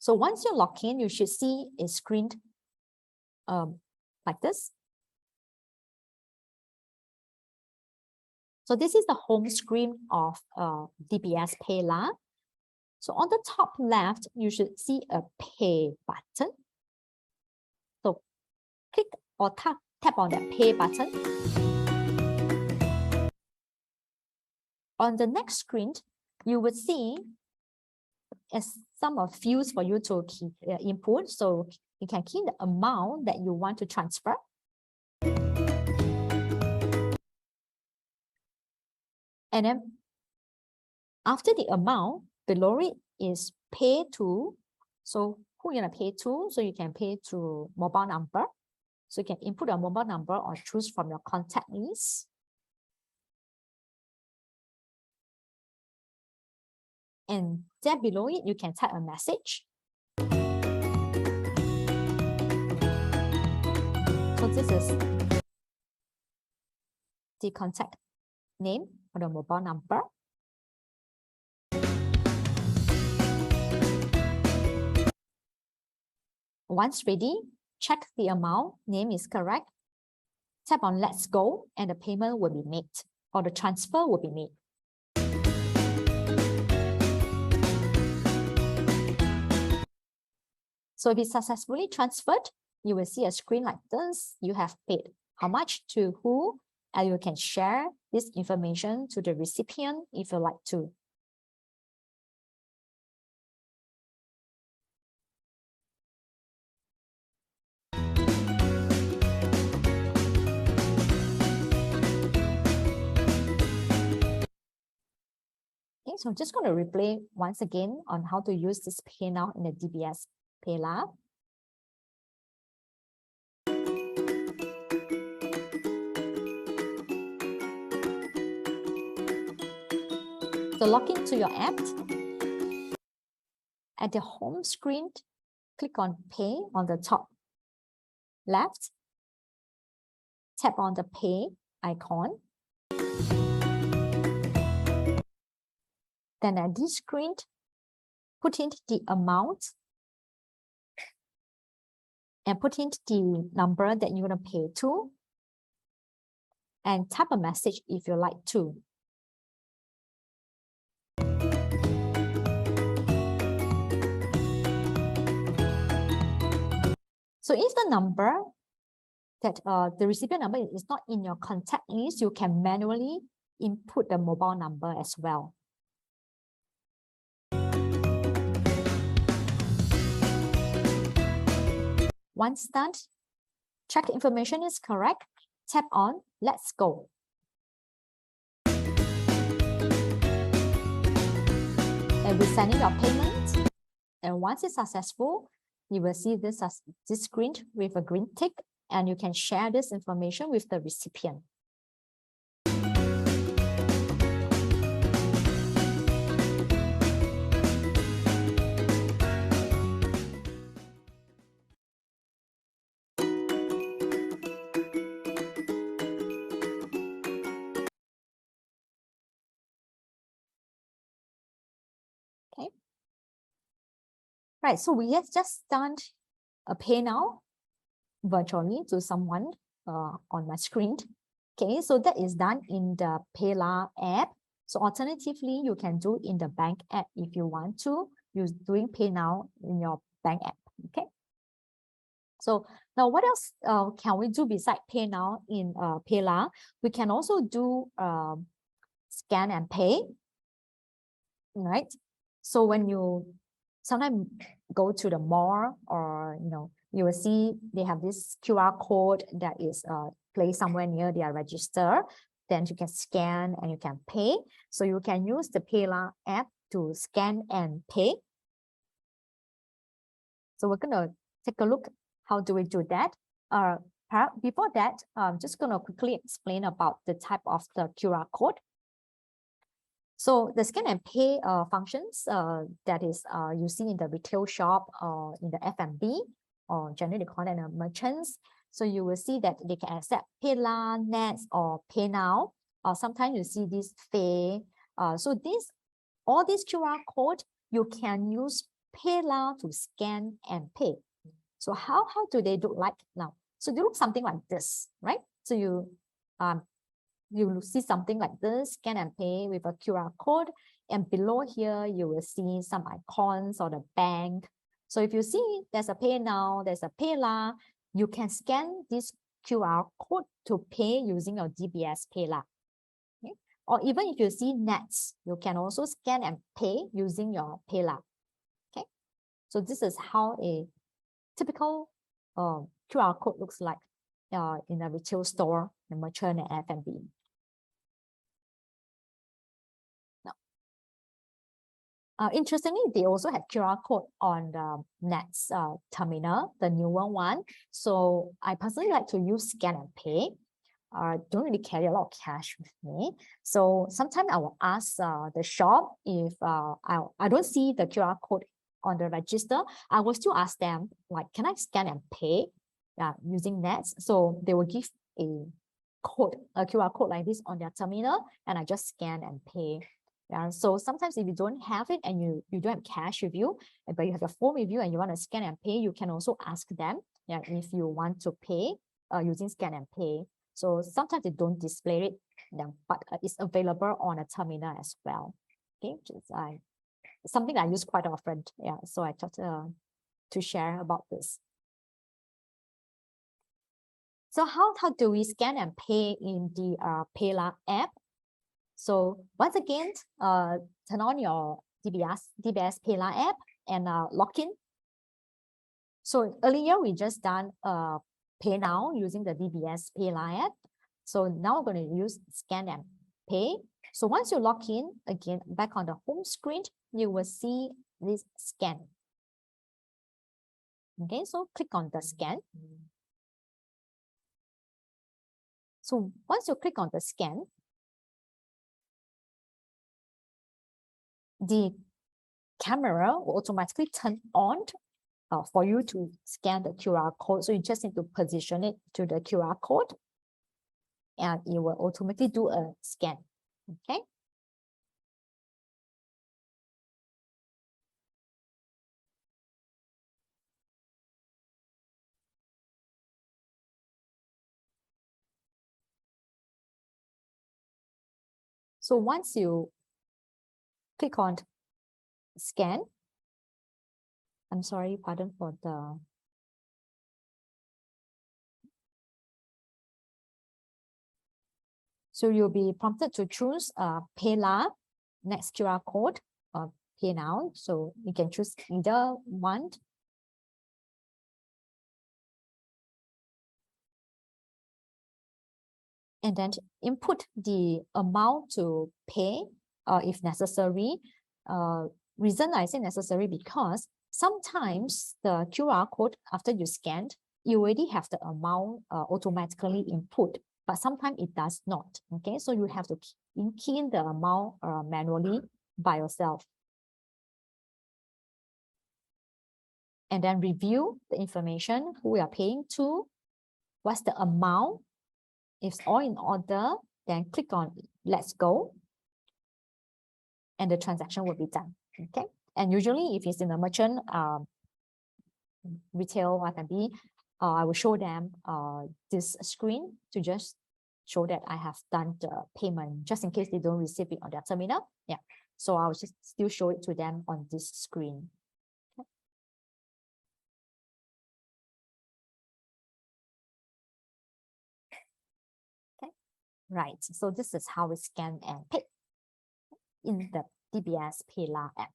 So once you log in, you should see a screen like this. So this is the home screen of Dbs Payla. So on the top left, you should see a Pay button. So click or tap on that Pay button. On the next screen, you would see some of fields for you to input. So you can key the amount that you want to transfer. And then after the amount, below it is pay to. So who you're gonna pay to? So you can pay to mobile number. So you can input a mobile number or choose from your contact list. And there below it, you can type a message. So this is the contact name or the mobile number. Once ready, check the amount, name is correct. Tap on Let's Go and the payment will be made or the transfer will be made. So if it's successfully transferred, you will see a screen like this. You have paid how much to who, and you can share this information to the recipient if you like to. Okay, so I'm just going to replay once again on how to use this Paynow in the Dbs Payla. So log into your app. At the home screen, click on Pay on the top left. Tap on the Pay icon. Then at this screen, put in the amount and put in the number that you're going to pay to and type a message if you like to. So if the number that the recipient number is not in your contact list, you can manually input the mobile number as well. Once done, check the information is correct. Tap on Let's Go. And we're sending your payment. And once it's successful, you will see this screen with a green tick, and you can share this information with the recipient. Right, so we have just done a pay now virtually to someone on my screen. Okay, so that is done in the Payla app. So alternatively, you can do in the bank app if you want to. You're doing pay now in your bank app. Okay. So now what else can we do beside pay now in Payla? We can also do scan and pay, right? So when you sometimes go to the mall, or you will see they have this QR code that is placed somewhere near their register. Then you can scan and you can pay. So you can use the Payla app to scan and pay. So we're gonna take a look how do we do that. Before that, I'm just gonna quickly explain about the type of the QR code. So the scan and pay functions that is you see in the retail shop or in the F&B, or generally call it merchants. So you will see that they can accept Payla, Nets, or Paynow. Or sometimes you see this Pay. So all these QR code you can use Payla to scan and pay. So how do they look like now? So they look something like this, right? So you see something like this, scan and pay with a QR code. And below here, you will see some icons or the bank. So if you see there's a pay now, there's a Payla, you can scan this QR code to pay using your Dbs Payla. Okay? Or even if you see Nets, you can also scan and pay using your Payla. Okay. So this is how a typical QR code looks like in a retail store, a merchant, and F&B. Interestingly, they also have QR code on the Nets terminal, the newer one. So I personally like to use scan and pay. Don't really carry a lot of cash with me. So sometimes I will ask the shop if I don't see the QR code on the register. I will still ask them, like, can I scan and pay using Nets? So they will give a QR code like this on their terminal, and I just scan and pay. So sometimes if you don't have it and you don't have cash with you, but you have your phone with you and you want to scan and pay, you can also ask them if you want to pay using scan and pay. So sometimes they don't display it, but it's available on a terminal as well. Okay, something I use quite often. Yeah, so I thought to share about this. So how do we scan and pay in the Payla app? So once again, turn on your Dbs Payla app and log in. So earlier we just done pay now using the Dbs Payla app. So now we're going to use scan and pay. So once you log in, again, back on the home screen, you will see this scan. Okay, so click on the scan. So once you click on the scan, the camera will automatically turn on for you to scan the QR code. So you just need to position it to the QR code and it will automatically do a scan. Okay. So once you click on scan, I'm sorry, pardon for the so you'll be prompted to choose Payla, next QR code, or Pay Now. So you can choose either one. And then input the amount to pay if necessary. Reason I say necessary because sometimes the QR code, after you scanned, you already have the amount automatically input, but sometimes it does not. Okay, so you have to key in the amount manually by yourself. And then review the information, who we are paying to, what's the amount. If it's all in order, then click on let's go. And the transaction will be done. Okay. And usually if it's in the merchant retail F&B, I will show them this screen to just show that I have done the payment, just in case they don't receive it on their terminal. Yeah, so I'll just still show it to them on this screen. Okay, right. So this is how we scan and pay in the Dbs Payla app.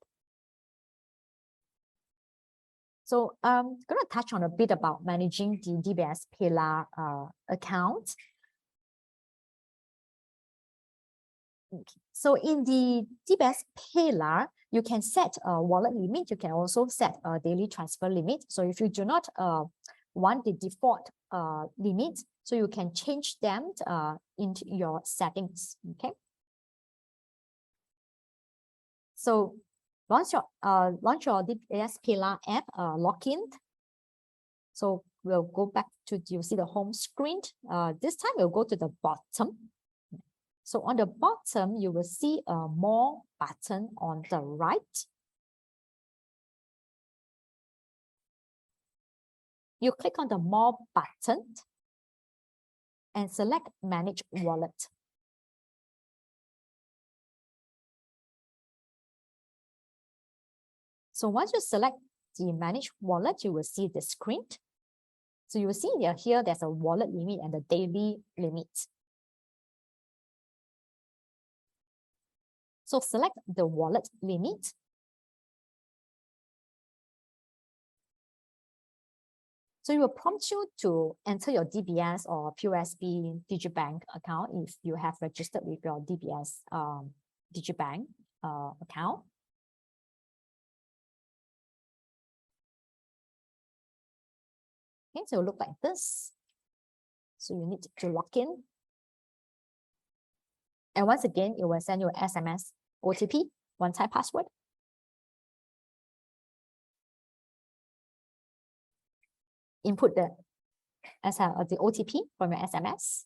So I'm going to touch on a bit about managing the Dbs Payla account. Okay. So in the Dbs Payla, you can set a wallet limit. You can also set a daily transfer limit. So if you do not want the default limit, so you can change them into your settings. Okay. So launch your Dbs Payla app, login. So we'll go back to, you see the home screen. This time we'll go to the bottom. So on the bottom, you will see a More button on the right. You click on the More button and select Manage Wallet. So once you select the Manage Wallet, you will see the screen. So you will see here, there's a wallet limit and the daily limit. So select the wallet limit. So it will prompt you to enter your DBS or POSB Digibank account if you have registered with your DBS Digibank account. Okay, so look like this. So you need to log in. And once again, it will send you an SMS, OTP, one-time password. Input the OTP from your SMS.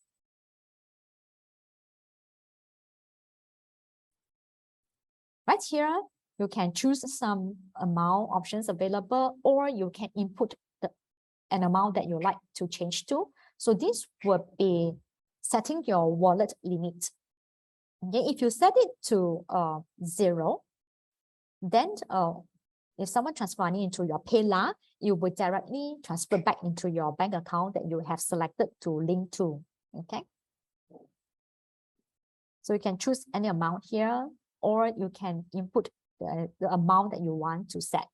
Right here, you can choose some amount options available, or you can input an amount that you like to change to. So this would be setting your wallet limit. Okay, if you set it to 0, then if someone transfer money into your Payla, you will directly transfer back into your bank account that you have selected to link to. Okay. So you can choose any amount here, or you can input the amount that you want to set.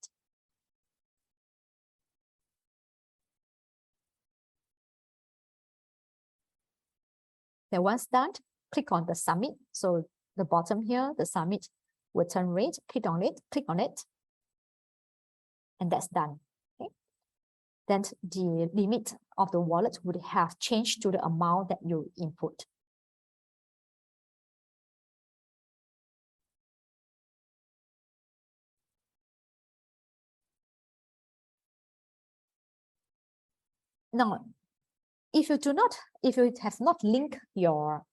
Then once done, click on the submit. So the bottom here, the submit will turn red. Click on it, and that's done. Okay. Then the limit of the wallet would have changed to the amount that you input. Now, if you have not linked your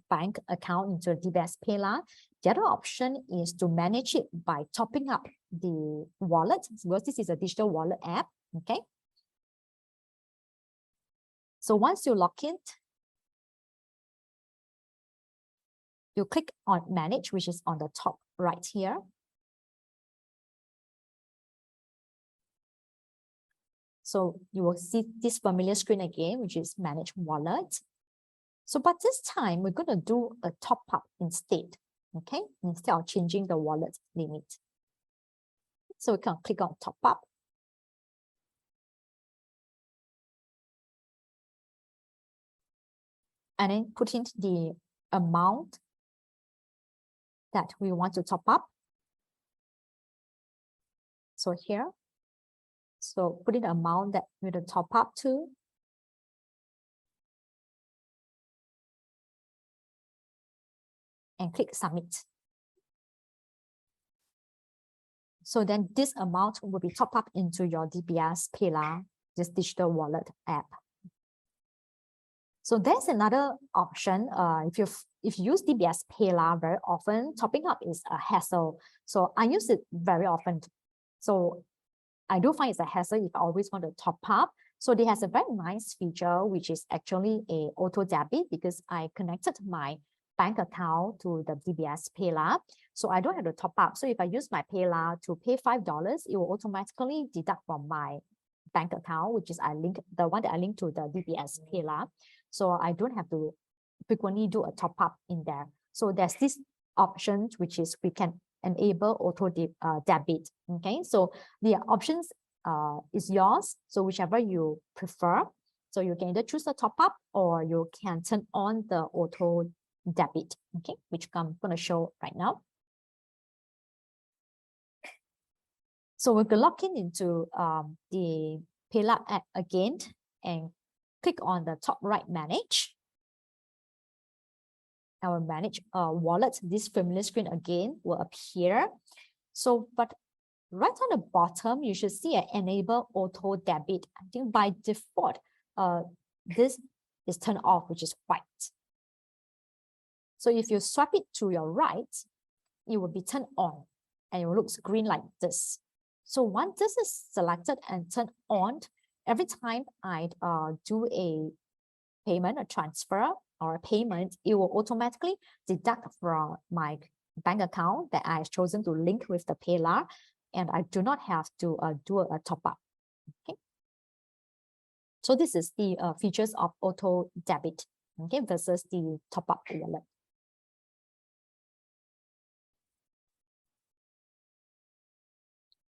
bank account into Dbs Payla, the other option is to manage it by topping up the wallet, because this is a digital wallet app. Okay. So once you log in, you click on Manage, which is on the top right here. So you will see this familiar screen again, which is Manage Wallet. So, but this time we're going to do a top up instead, okay? Instead of changing the wallet limit. So we can click on top up. And then put in the amount that we want to top up. So here, so put in the amount that we're going to top up to. And click submit. So then this amount will be topped up into your Dbs Payla, this digital wallet app. So there's another option. If you use DBS Payla very often, topping up is a hassle. So I use it very often. So I do find it's a hassle if I always want to top up. So it has a very nice feature, which is actually a auto debit, because I connected my bank account to the DBS Payla. So I don't have to top up. So if I use my Payla to pay $5, it will automatically deduct from my bank account, which is the one that I link to the DBS Payla. So I don't have to frequently do a top up in there. So there's this option, which is we can enable auto debit. Okay, so the options is yours. So whichever you prefer. So you can either choose the top up or you can turn on the auto debit. Okay, which I'm going to show right now. So we can log into the Payla app again and click on the top right, manage. Our manage wallet. This familiar screen again will appear. So, but right on the bottom, you should see an enable auto debit. I think by default, this is turned off, which is white. So if you swipe it to your right, it will be turned on and it will look green like this. So once this is selected and turned on, every time I do a payment, a transfer, or a payment, it will automatically deduct from my bank account that I've chosen to link with the Payla, and I do not have to do a top up. Okay. So this is the features of auto debit, okay, versus the top up wallet.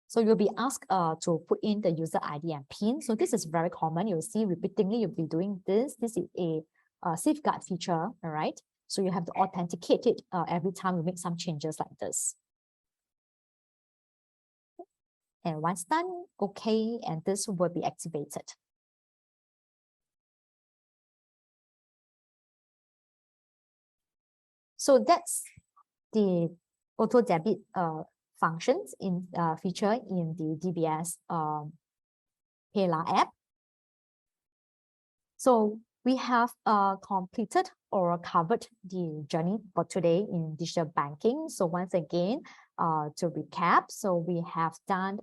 So you'll be asked to put in the user ID and PIN. So this is very common. You'll see repeatedly you'll be doing this. This is a safeguard feature, all right? So you have to authenticate it every time you make some changes like this. And once done, okay, and this will be activated. So that's the auto debit functions in feature in the Dbs Payla app. So we have completed or covered the journey for today in digital banking. So once again, to recap, so we have done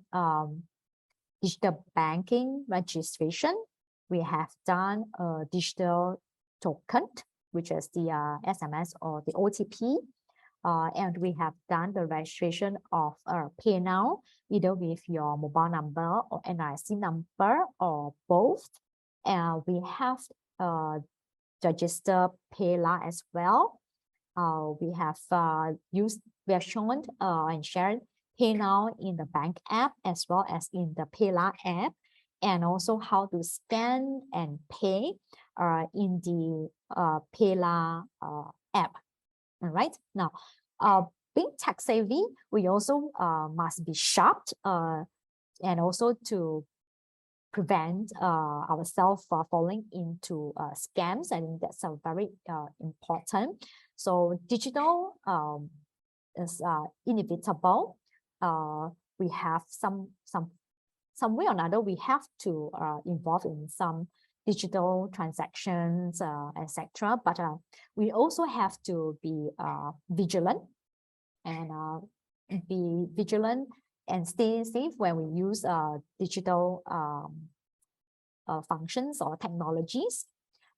digital banking registration. We have done a digital token, which is the SMS or the OTP. And we have done the registration of Paynow, either with your mobile number or NIC number or both. And we have registered Payla as well. We have shown and shared Paynow in the bank app as well as in the Payla app, and also how to scan and pay in the Payla app. All right. Now, being tech savvy, we also must be sharp and also to prevent ourselves from falling into scams. I think that's very important. So digital is inevitable. We have some way or another, we have to involve in some digital transactions, etc. But we also have to be vigilant and stay safe when we use digital functions or technologies.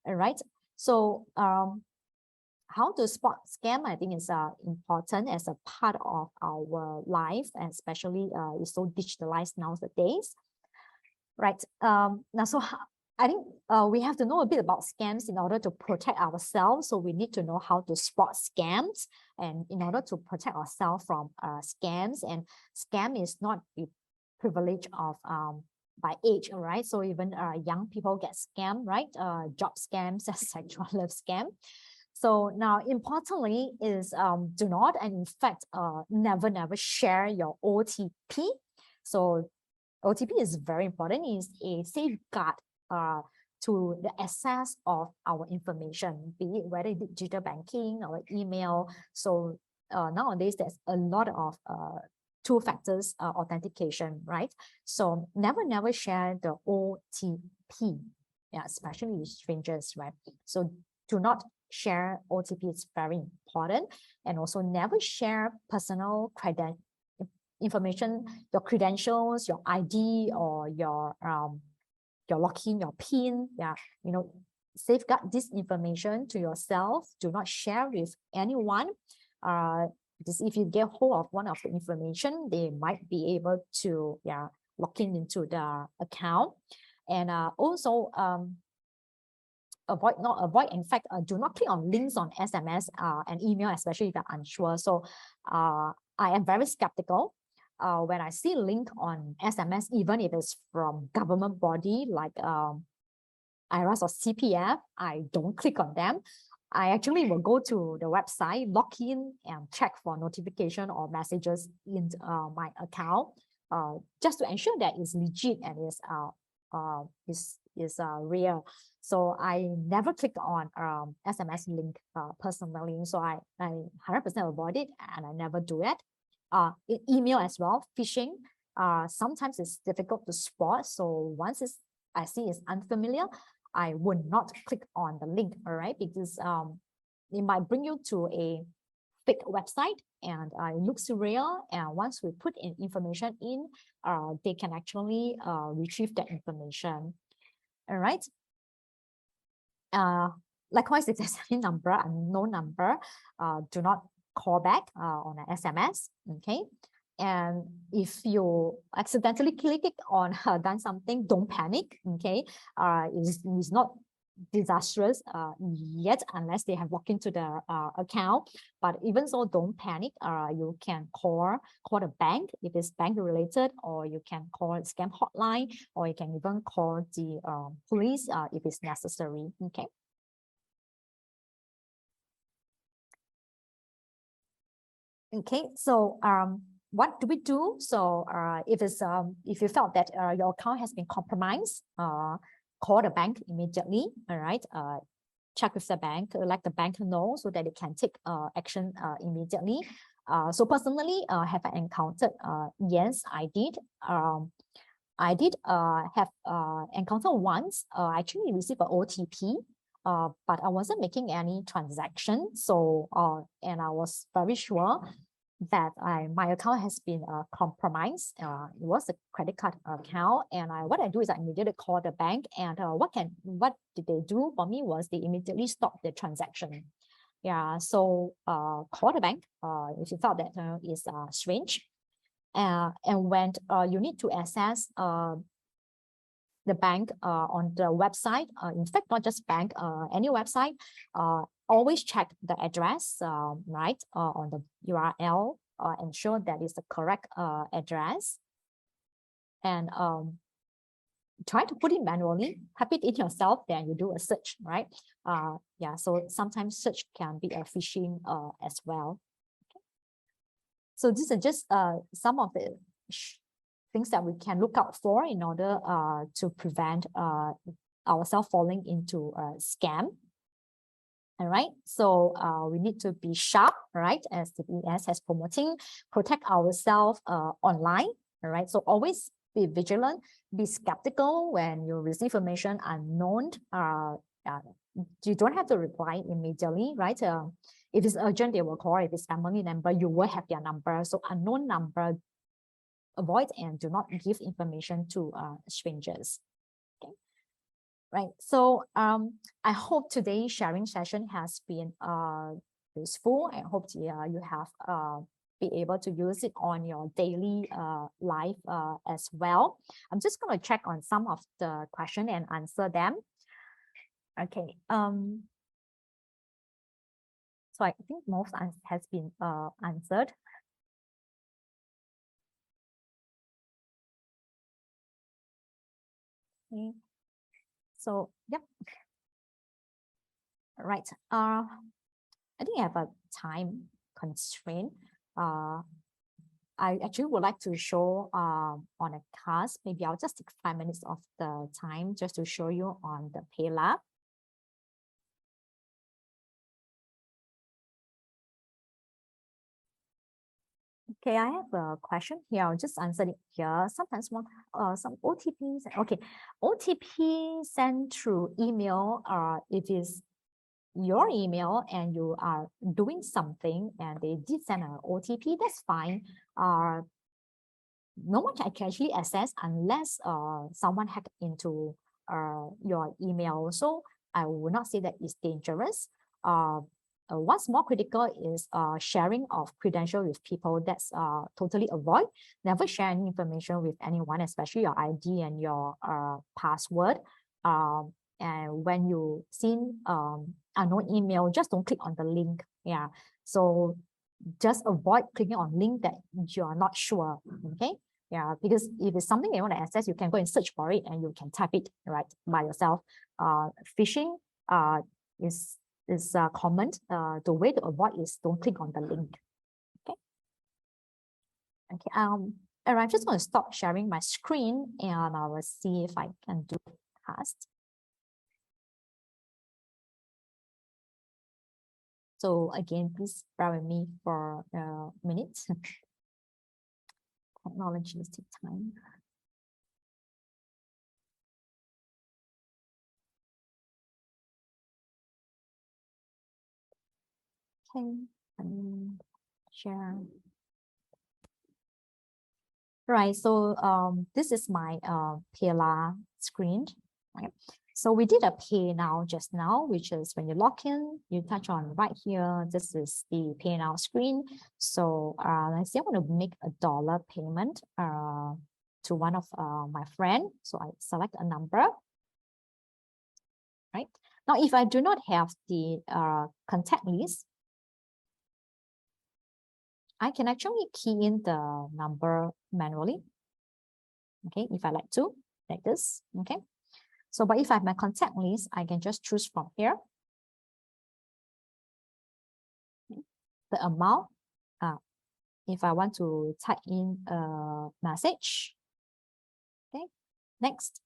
All right. So how to spot scam, I think is important as a part of our life, and especially it's so digitalized nowadays. Right. Now, so I think we have to know a bit about scams in order to protect ourselves. So we need to know how to spot scams, and in order to protect ourselves from scams. And scam is not the privilege of by age, all right? So even young people get scammed, right? Job scams, sexual love scam. So now, importantly, is do not, and in fact, never share your OTP. So OTP is very important. It's a safeguard to the access of our information, be it whether it's digital banking or email. So nowadays, there's a lot of two factors authentication, right? So never share the OTP. yeah, especially with strangers, right? So do not share OTP. It's very important. And also never share personal information, your credentials, your ID, or your login, your PIN. Yeah, safeguard this information to yourself. Do not share with anyone. Because if you get hold of one of the information, they might be able to log into the account. And also in fact, do not click on links on SMS and email, especially if you're unsure. So I am very skeptical when I see a link on SMS, even if it's from government body like IRS or CPF, I don't click on them. I actually will go to the website, log in, and check for notification or messages in my account, just to ensure that it's legit and is real. So I never click on SMS link personally. So I 100% avoid it, and I never do it. Email as well, phishing. Sometimes it's difficult to spot. So once I see it's unfamiliar, I would not click on the link, all right? Because it might bring you to a fake website, and it looks real. And once we put in information in, they can actually retrieve that information, all right? Likewise, if there's any number, unknown number, do not call back on an SMS, okay? And if you accidentally click it on done something, don't panic, okay? It's not disastrous yet unless they have logged into the account. But even so, don't panic. You can call the bank if it's bank related, or you can call scam hotline, or you can even call the police if it's necessary, okay? Okay, so what do we do? So if you felt that your account has been compromised, call the bank immediately. All right, check with the bank, let the bank know so that they can take action immediately. So personally, have I encountered? Yes, I did. I did have encountered once. I actually received an OTP. But I wasn't making any transaction. So and I was very sure that my account has been compromised. It was a credit card account, and what I do is I immediately call the bank, and what did they do for me was they immediately stopped the transaction. Yeah, so call the bank if you thought that is strange, and when you need to access the bank on the website, in fact, not just bank, any website, always check the address, right, on the URL, ensure that is the correct address, and try to put it manually, type it in yourself, then you do a search, right? Yeah, so sometimes search can be a phishing as well. Okay. So these are just some of the things that we can look out for in order to prevent ourselves falling into a scam. All right, so we need to be sharp, right? As the Dbs has promoting, protect ourselves online. All right, so always be vigilant, be skeptical when you receive information unknown. You don't have to reply immediately, right? If it's urgent, they will call. If it's family member, you will have their number. So unknown number, avoid and do not give information to strangers. Okay. Right. So I hope today's sharing session has been useful. I hope you have be able to use it on your daily life as well. I'm just going to check on some of the questions and answer them. Okay. So I think most has been answered. Okay. So, yep. Right. I think I have a time constraint. I actually would like to show on a class. Maybe I'll just take 5 minutes of the time just to show you on the Payla. Okay, I have a question here. I'll just answer it here. Sometimes some OTPs. Okay, OTP sent through email. If it's your email and you are doing something and they did send an OTP, that's fine. No one can actually access unless someone hacked into your email. So I would not say that it's dangerous. What's more critical is sharing of credential with people. That's totally avoid. Never share any information with anyone, especially your ID and your password. And when you seen unknown email, just don't click on the link. Yeah. So just avoid clicking on link that you are not sure. Okay. Yeah, because if it's something you want to access, you can go and search for it and you can type it right by yourself. Phishing is common. The way to avoid is don't click on the link. Okay. Okay. And I'm just going to stop sharing my screen and I will see if I can do it fast. So again, please bear with me for a minute. Technologies take time. Okay, share. Right, so this is my Payla screen. Right. So we did a pay now just now, which is when you log in, you touch on right here. This is the pay now screen. So let's say I want to make $1 payment to one of my friend. So I select a number. Right now, if I do not have the contact list, I can actually key in the number manually. Okay, if I like to, like this. Okay. So, but if I have my contact list, I can just choose from here the amount. If I want to type in a message, okay, next.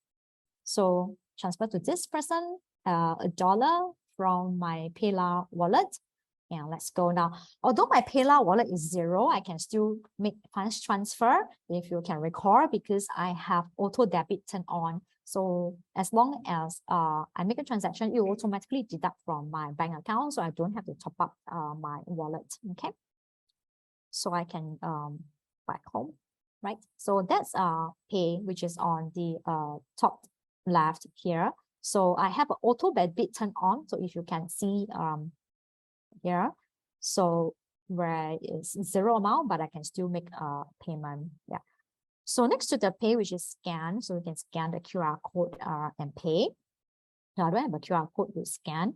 So transfer to this person $1 from my Payla wallet. And let's go now. Although my Payla wallet is 0, I can still make funds transfer if you can recall because I have auto debit turned on. So as long as I make a transaction, it will automatically deduct from my bank account. So I don't have to top up my wallet. Okay. So I can back home, right? So that's pay, which is on the top left here. So I have an auto debit turned on. So if you can see here, so where it's 0 amount, but I can still make a payment. Yeah. So next to the pay, which is scan, so you can scan the QR code and pay. Now I don't have a QR code to scan.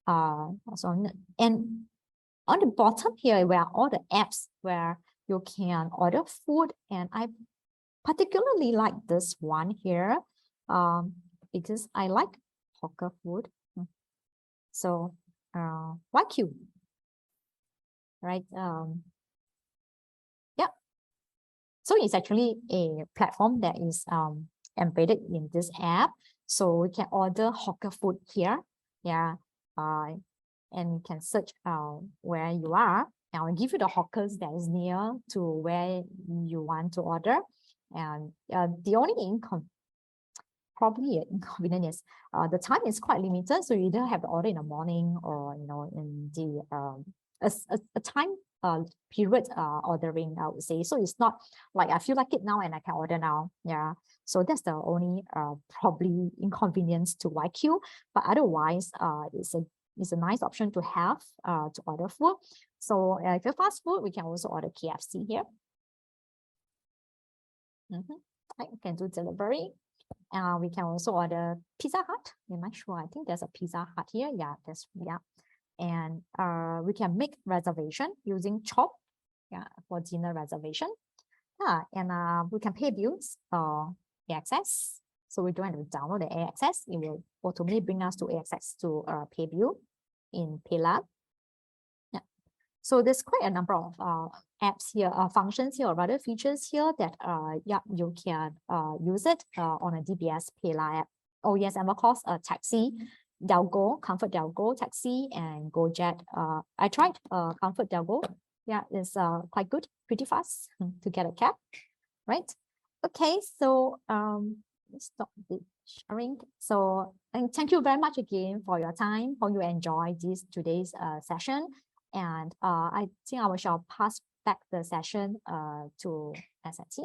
And on the bottom here, where all the apps where you can order food, and I particularly like this one here because I like hawker food. So YQ, right? Yeah. So it's actually a platform that is embedded in this app. So we can order hawker food here. Yeah. And you can search where you are. And I'll give you the hawkers that is near to where you want to order. And the only inconvenience is the time is quite limited. So you either have to order in the morning or in the a time period ordering, I would say. So it's not like I feel like it now and I can order now. Yeah. So that's the only probably inconvenience to YQ. But otherwise, it's a nice option to have to order food. So if you're fast food, we can also order KFC here. I can do delivery. We can also order Pizza Hut. I'm not sure. I think there's a Pizza Hut here. Yeah, yeah. And we can make reservation using Chop. Yeah, for dinner reservation. Yeah, and we can pay bills AXS. So we don't have to download the AXS. It will automatically bring us to AXS to pay bill in Payla. Yeah. So there's quite a number of apps here, functions here, or rather features here that yeah, you can use it on a Dbs Payla app. Oh yes, and of course taxi, Delgo, Comfort Delgo taxi, and GoJet. I tried Comfort Delgo. Yeah, it's quite good, pretty fast to get a cab, right? Okay, so let's stop the sharing. So, and thank you very much again for your time. Hope you enjoy today's session. And I think I shall pass back the session to SRT.